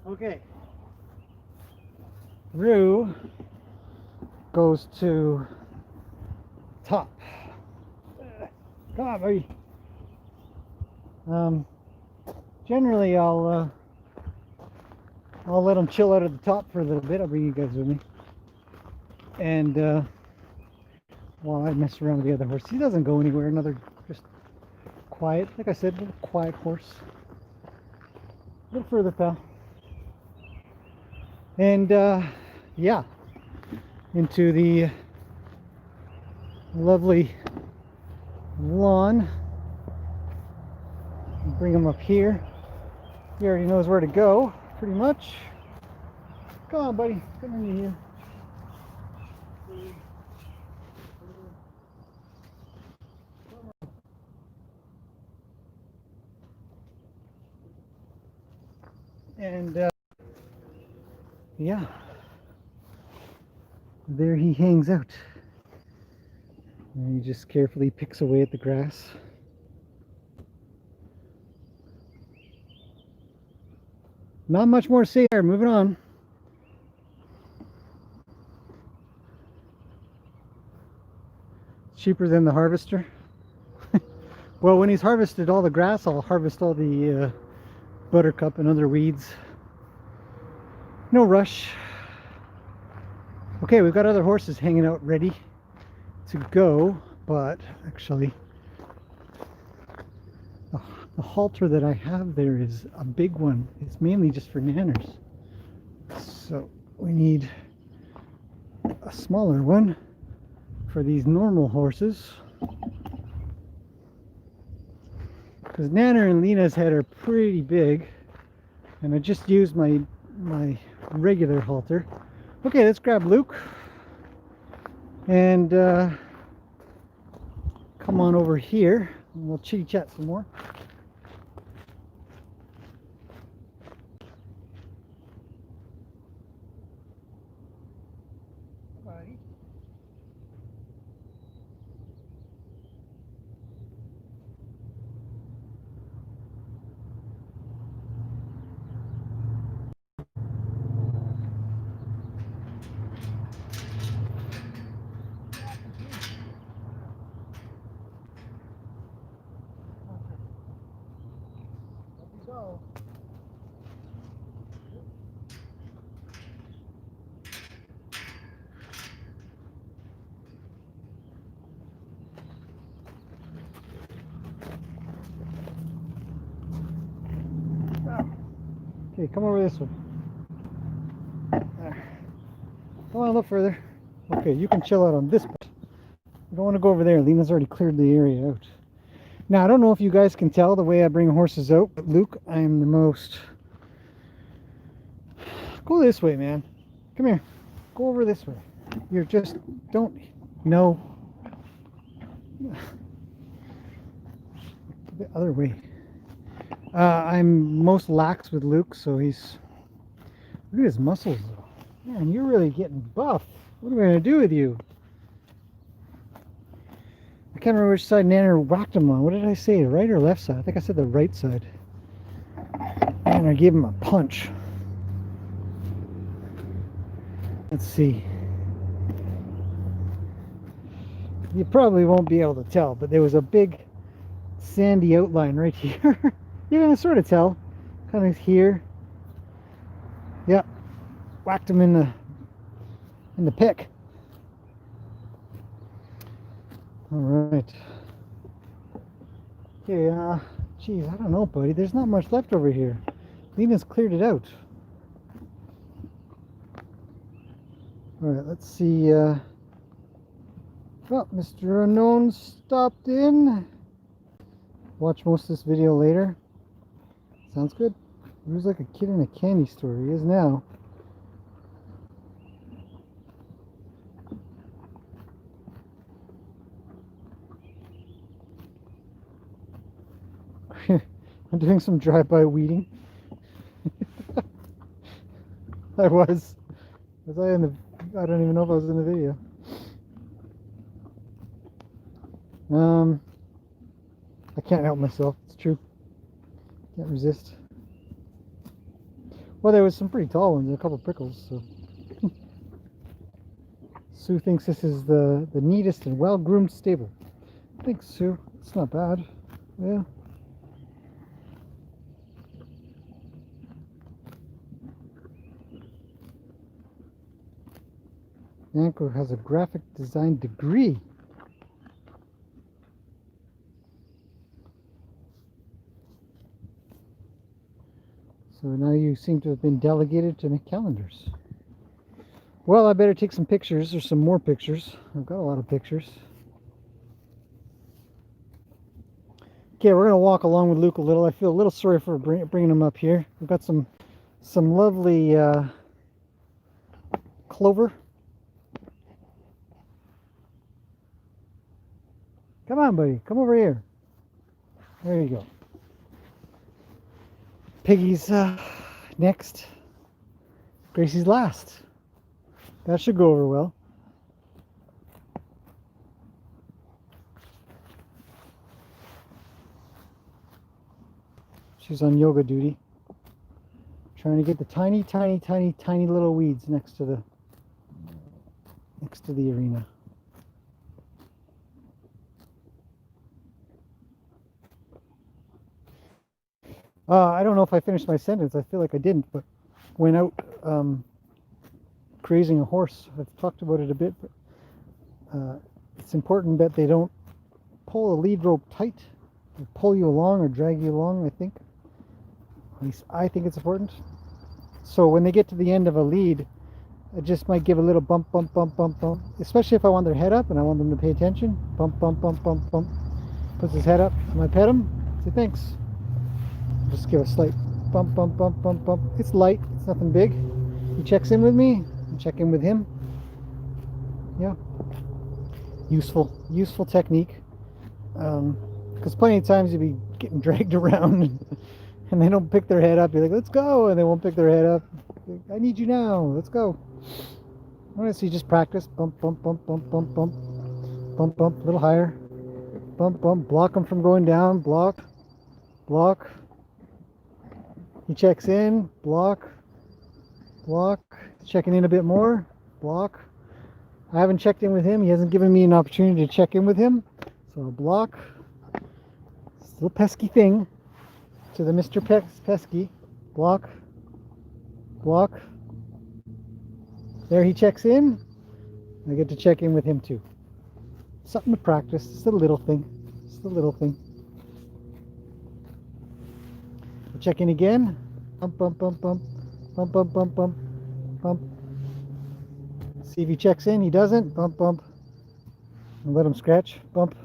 Okay. Rue goes to top. Come on, buddy. Generally, I'll let him chill out at the top for a little bit. I'll bring you guys with me, and while I mess around with the other horse, he doesn't go anywhere. Another just quiet, like I said, little quiet horse. A little further, pal. And yeah, into the lovely lawn. Bring him up here. He already knows where to go, pretty much. Come on, buddy. Come in here. And yeah, there he hangs out. And he just carefully picks away at the grass. Not much more to say there. Moving on. Cheaper than the harvester. Well, when he's harvested all the grass, I'll harvest all the buttercup and other weeds. No rush. Okay, we've got other horses hanging out ready to go, but actually the halter that I have there is a big one. It's mainly just for nanners. So we need a smaller one for these normal horses. Because Nanner and Lena's head are pretty big, and I just used my regular halter. Okay, let's grab Luke and come on over here and we'll chitty chat some more. Buddy. So okay, come over this way. There. Come on, a little further. Okay, you can chill out on this part. You don't want to go over there. Lena's already cleared the area out. Now, I don't know if you guys can tell the way I bring horses out, but Luke, I am the most... Go this way, man. Come here. Go over this way. You're just... Don't... No. The other way. I'm most lax with Luke, so he's... Look at his muscles, though. Man, you're really getting buff. What are we going to do with you? I can't remember which side Nanner whacked him on. What did I say? Right or left side? I think I said the right side. And I gave him a punch. Let's see. You probably won't be able to tell, but there was a big sandy outline right here. You can sort of tell. Kind of here. Yep. Whacked him in the pick. All right. Okay, geez, I don't know, buddy. There's not much left over here. Lena's cleared it out. All right, let's see. Oh, Mr. Unknown stopped in. Watch most of this video later. Sounds good. He was like a kid in a candy store. He is now. I'm doing some drive-by weeding. I was. Was I in the... I don't even know if I was in the video. I can't help myself. It's true. Can't resist. Well, there was some pretty tall ones and a couple prickles, so... Sue thinks this is the neatest and well-groomed stable. Thanks, Sue. It's not bad. Yeah. Yanko has a graphic design degree. So now you seem to have been delegated to make calendars. Well, I better take some pictures. There's some more pictures. I've got a lot of pictures. Okay, we're going to walk along with Luke a little. I feel a little sorry for bringing him up here. We've got some lovely clover. Come on, buddy. Come over here. There you go. Piggy's next. Gracie's last. That should go over well. She's on yoga duty. Trying to get the tiny, tiny, tiny, tiny little weeds next to the arena. I don't know if I finished my sentence. I feel like I didn't, but went out grazing a horse. I've talked about it a bit, but it's important that they don't pull a lead rope tight, or pull you along or drag you along, I think. At least I think it's important. So when they get to the end of a lead, I just might give a little bump, bump, bump, bump, bump. Especially if I want their head up and I want them to pay attention. Bump, bump, bump, bump, bump. Puts his head up. And I pet him. Say thanks. Just give a slight bump, bump, bump, bump, bump. It's light. It's nothing big. He checks in with me. I check in with him. Yeah. Useful technique. Because plenty of times you'll be getting dragged around and they don't pick their head up. You're like, let's go. And they won't pick their head up. I need you now. Let's go. All right, so you just practice. Bump, bump, bump, bump, bump, bump. Bump, bump, a little higher. Bump, bump. Block them from going down. Block. Block. He checks in. Block. Block. Checking in a bit more. Block. I haven't checked in with him. He hasn't given me an opportunity to check in with him. So I'll block. This little pesky thing. To the Mr. Pesky. Block. Block. There he checks in. I get to check in with him too. Something to practice. Just a little thing. Just a little thing. Check in again. Bump, bump, bump, bump. Bump, bump, bump, bump. Bump. See if he checks in. He doesn't. Bump, bump. And let him scratch. Bump.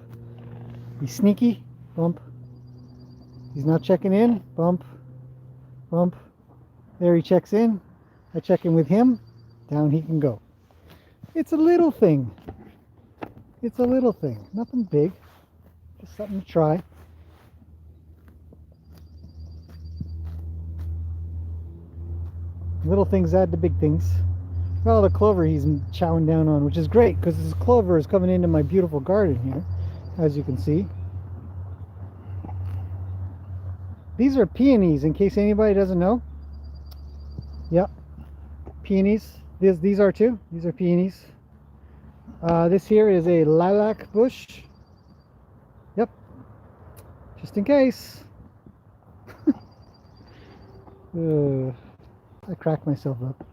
He's sneaky. Bump. He's not checking in. Bump. Bump. There he checks in. I check in with him. Down he can go. It's a little thing. It's a little thing. Nothing big. Just something to try. Little things add to big things. Well, the clover he's chowing down on, which is great because this clover is coming into my beautiful garden here, as you can see. These are peonies, in case anybody doesn't know. Yep, peonies. These are too. These are peonies. This here is a lilac bush. Yep, just in case. I cracked myself up.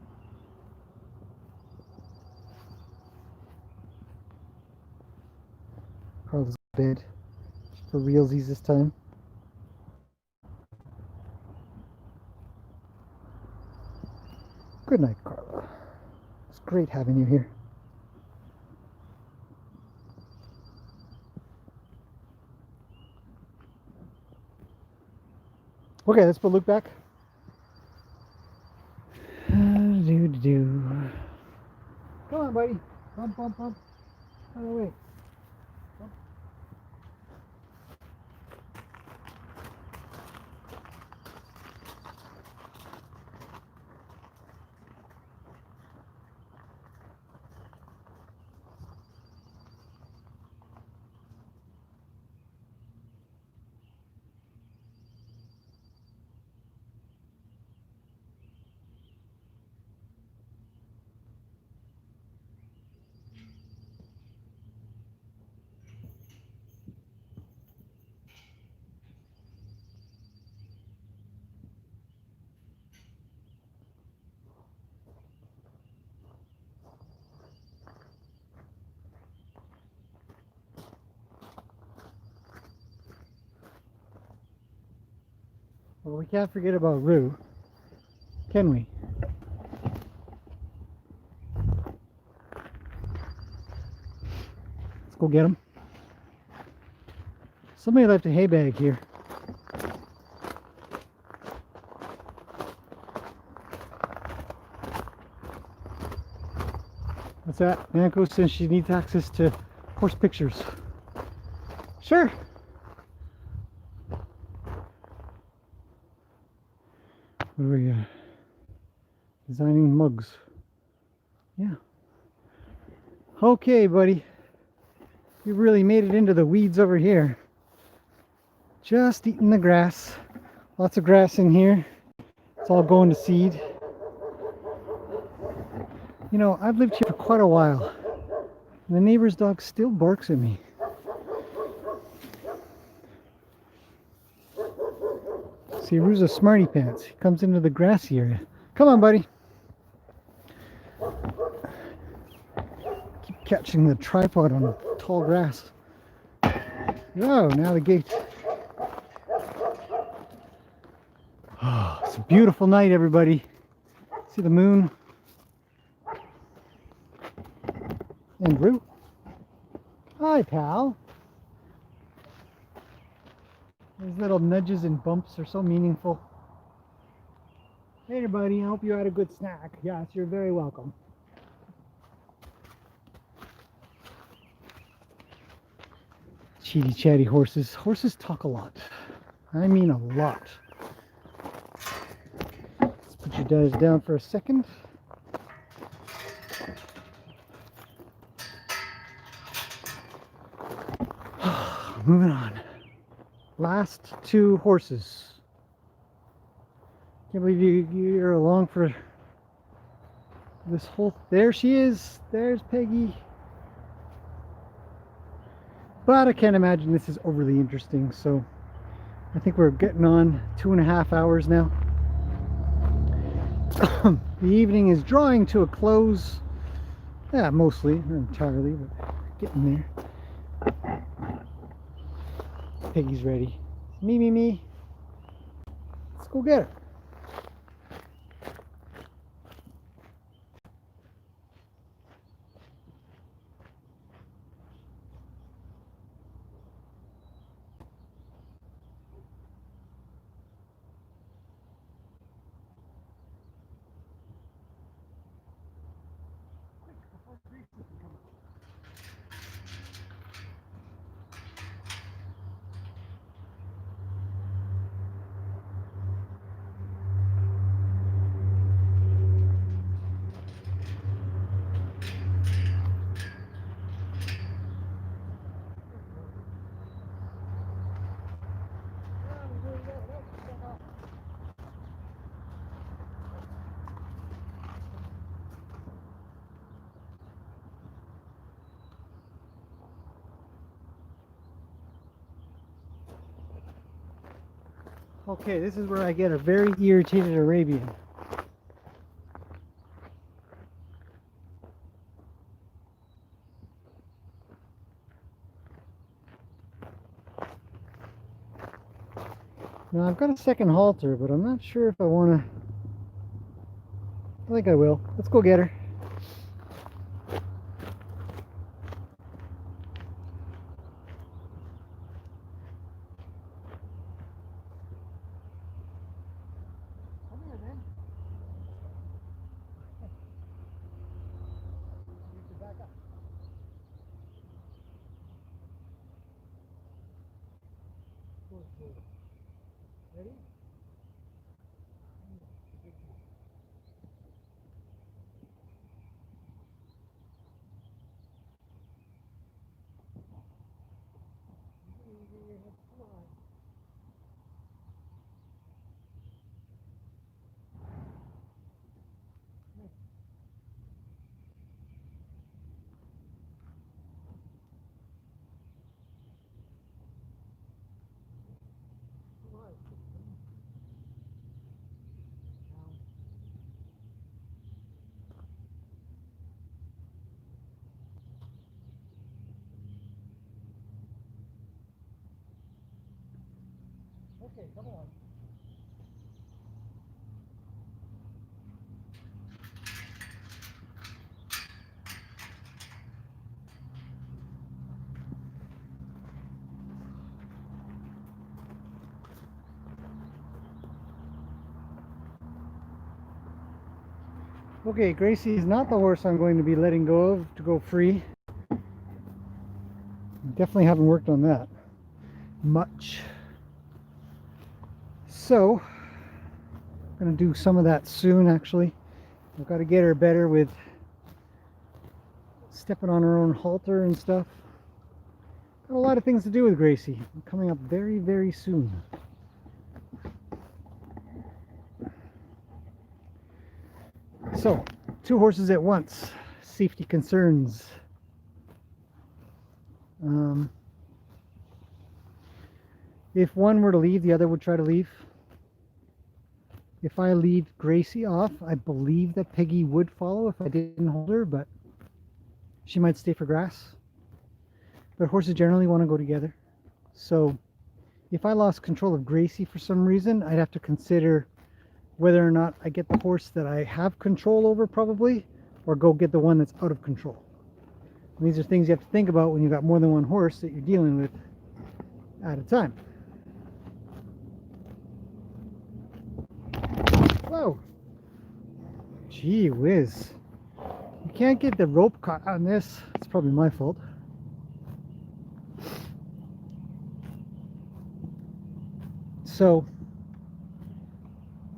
Carla's bed for realsies this time. Good night, Carla. It's great having you here. Okay, let's put Luke back. Come on, buddy. Bump, bump, bump. Out of the way. Bump. But we can't forget about Rue, can we? Let's go get him. Somebody left a hay bag here. What's that? Nanko says she needs access to horse pictures. Sure. What are we designing mugs? Yeah. Okay, buddy. You really made it into the weeds over here. Just eating the grass. Lots of grass in here. It's all going to seed. You know, I've lived here for quite a while. And the neighbor's dog still barks at me. See, Rue's a smarty pants. He comes into the grassy area. Come on, buddy. Keep catching the tripod on the tall grass. Oh, now the gate. Oh, it's a beautiful night, everybody. See the moon? And Rue. Hi, pal. These little nudges and bumps are so meaningful. Hey, everybody. I hope you had a good snack. Yes, you're very welcome. Cheaty chatty horses. Horses talk a lot. I mean a lot. Let's put you guys down for a second. Moving on. Last two horses. Can't believe you're along for this whole... There she is. There's Peggy. But I can't imagine this is overly interesting, so I think we're getting on 2.5 hours now. The evening is drawing to a close. Yeah, mostly, not entirely, but getting there. Peggy's ready. Me. Let's go get her. Okay, this is where I get a very irritated Arabian. Now I've got a second halter, but I'm not sure if I want to... I think I will. Let's go get her. Ready? Okay, come on. Okay, Gracie is not the horse I'm going to be letting go of to go free. Definitely haven't worked on that much. So, I'm going to do some of that soon actually. I've got to get her better with stepping on her own halter and stuff. Got a lot of things to do with Gracie. Coming up very, very soon. So, 2 horses at once. Safety concerns. If one were to leave, the other would try to leave. If I lead Gracie off, I believe that Peggy would follow if I didn't hold her, but she might stay for grass. But horses generally want to go together. So if I lost control of Gracie for some reason, I'd have to consider whether or not I get the horse that I have control over probably, or go get the one that's out of control. And these are things you have to think about when you've got more than one horse that you're dealing with at a time. Whoa! Gee whiz. You can't get the rope caught on this. It's probably my fault. So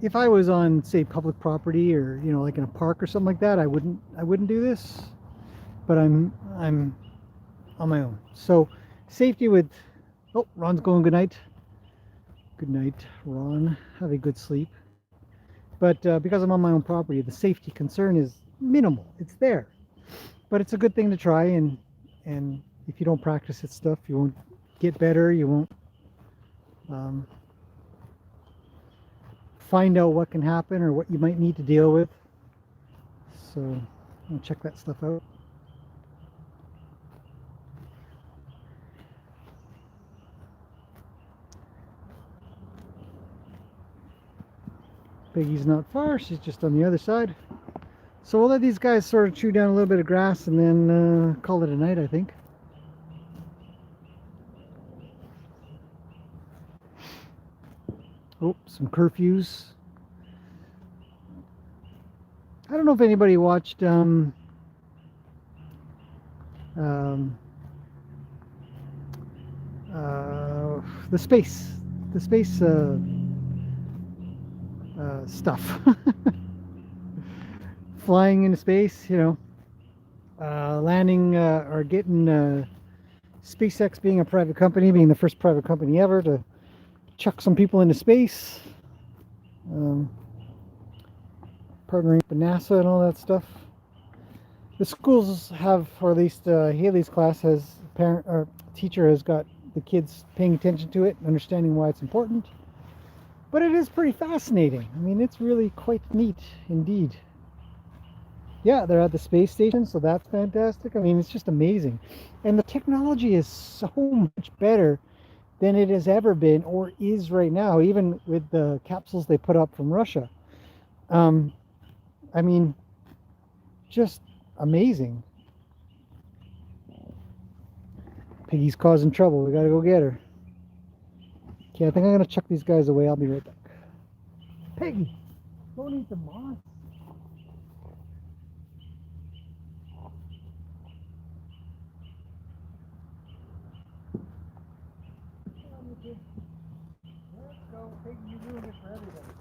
if I was on, say, public property or, you know, like in a park or something like that, I wouldn't do this. But I'm on my own. So safety with, oh, Ron's going good night. Good night, Ron. Have a good sleep. But because I'm on my own property, the safety concern is minimal. It's there. But it's a good thing to try, and if you don't practice this stuff, you won't get better. You won't find out what can happen or what you might need to deal with. So I'll check that stuff out. Peggy's not far, she's just on the other side. So we'll let these guys sort of chew down a little bit of grass and then call it a night, I think. Oh, some curfews. I don't know if anybody watched the space stuff. Flying into space, you know, landing or getting SpaceX being a private company, being the first private company ever to chuck some people into space, partnering with NASA and all that stuff. The schools have, or at least Haley's class has, parent or teacher has got the kids paying attention to it and understanding why it's important. But it is pretty fascinating. I mean, it's really quite neat indeed. Yeah, they're at the space station, so that's fantastic. I mean, it's just amazing. And the technology is so much better than it has ever been or is right now, even with the capsules they put up from Russia. I mean, just amazing. Piggy's causing trouble. We gotta go get her. Okay, I think I'm gonna chuck these guys away. I'll be right back. Piggy, don't eat the moss. Let's go, Piggy. You ruined it for everybody.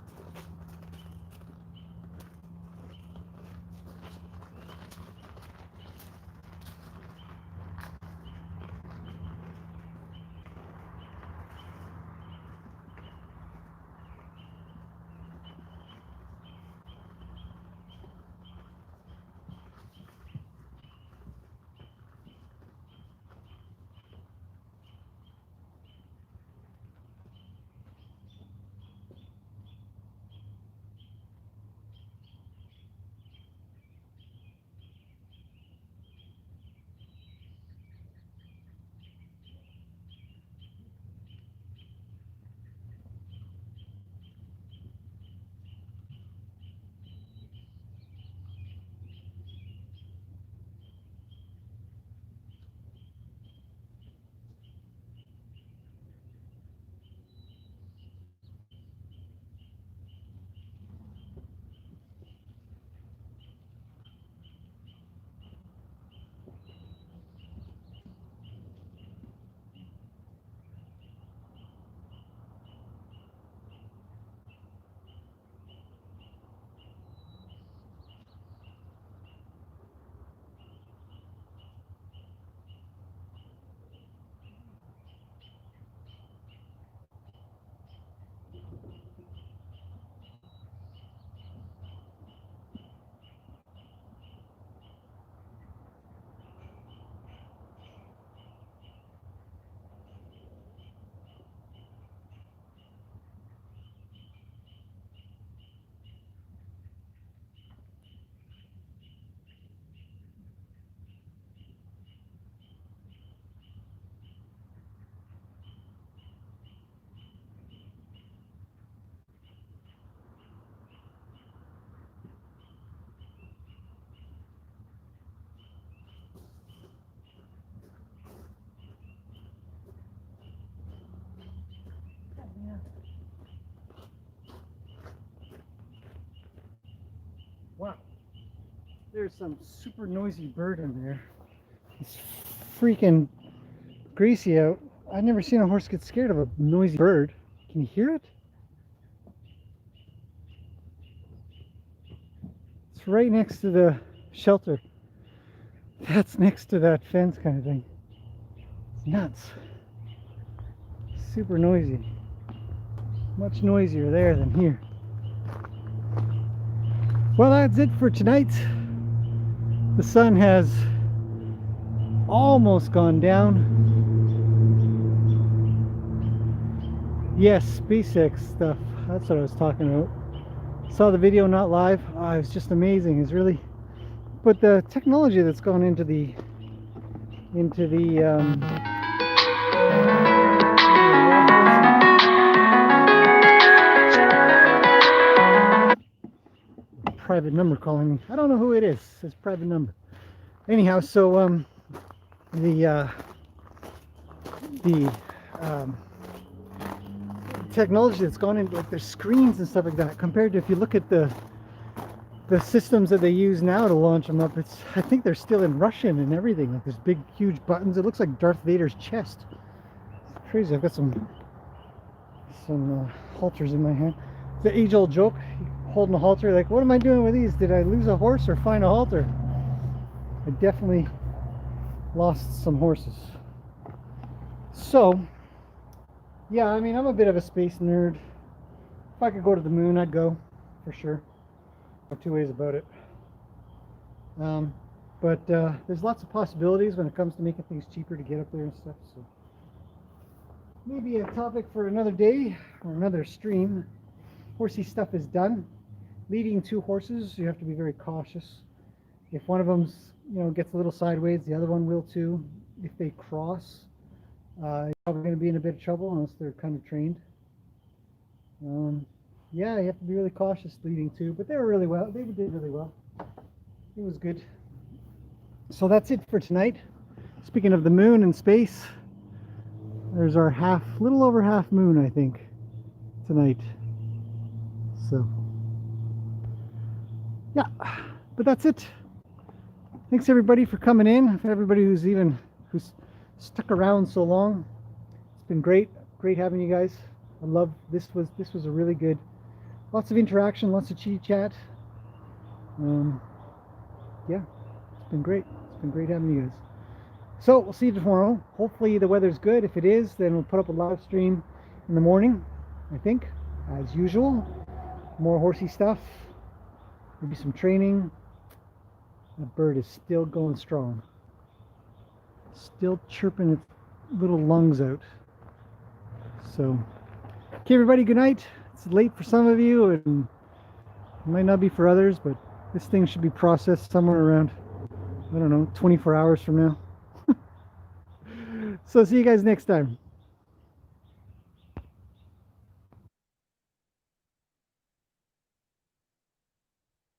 Wow. There's some super noisy bird in there. It's freaking greasy out. I've never seen a horse get scared of a noisy bird. Can you hear it? It's right next to the shelter. That's next to that fence kind of thing. It's nuts. Super noisy. Much noisier there than here. Well, that's it for tonight. The sun has almost gone down. Yes, SpaceX stuff. That's what I was talking about. Saw the video, not live. Oh, it was just amazing. It's really, but the technology that's gone into the private number calling me. I don't know who it is. It's private number. Anyhow, so the technology that's gone into, like, their screens and stuff like that, compared to if you look at the systems that they use now to launch them up, it's, I think they're still in Russian and everything. Like, there's big huge buttons. It looks like Darth Vader's chest. It's crazy. I've got some halters in my hand. The age-old joke, holding a halter, like, what am I doing with these? Did I lose a horse or find a halter? I definitely lost some horses. So yeah, I mean, I'm a bit of a space nerd. If I could go to the moon, I'd go, for sure. No two ways about it. But there's lots of possibilities when it comes to making things cheaper to get up there and stuff. So maybe a topic for another day or another stream. Horsey stuff is done. Leading two horses, you have to be very cautious. If one of them's, gets a little sideways, the other one will too. If they cross, you're probably going to be in a bit of trouble unless they're kind of trained. Yeah, you have to be really cautious leading two, but they were really well. They did really well. It was good. So that's it for tonight. Speaking of the moon and space, there's our little over half moon, I think, tonight. So yeah, but that's it. Thanks everybody for coming in. Everybody who's stuck around so long. It's been great having you guys. I love this. Was a really good, lots of interaction, lots of chit chat. Yeah, it's been great. It's been great having you guys. So we'll see you tomorrow. Hopefully the weather's good. If it is, then we'll put up a live stream in the morning, I think, as usual. More horsey stuff, maybe some training. That bird is still going strong, still chirping its little lungs out. So okay, everybody, good night. It's late for some of you and it might not be for others, but this thing should be processed somewhere around, I don't know, 24 hours from now. So see you guys next time.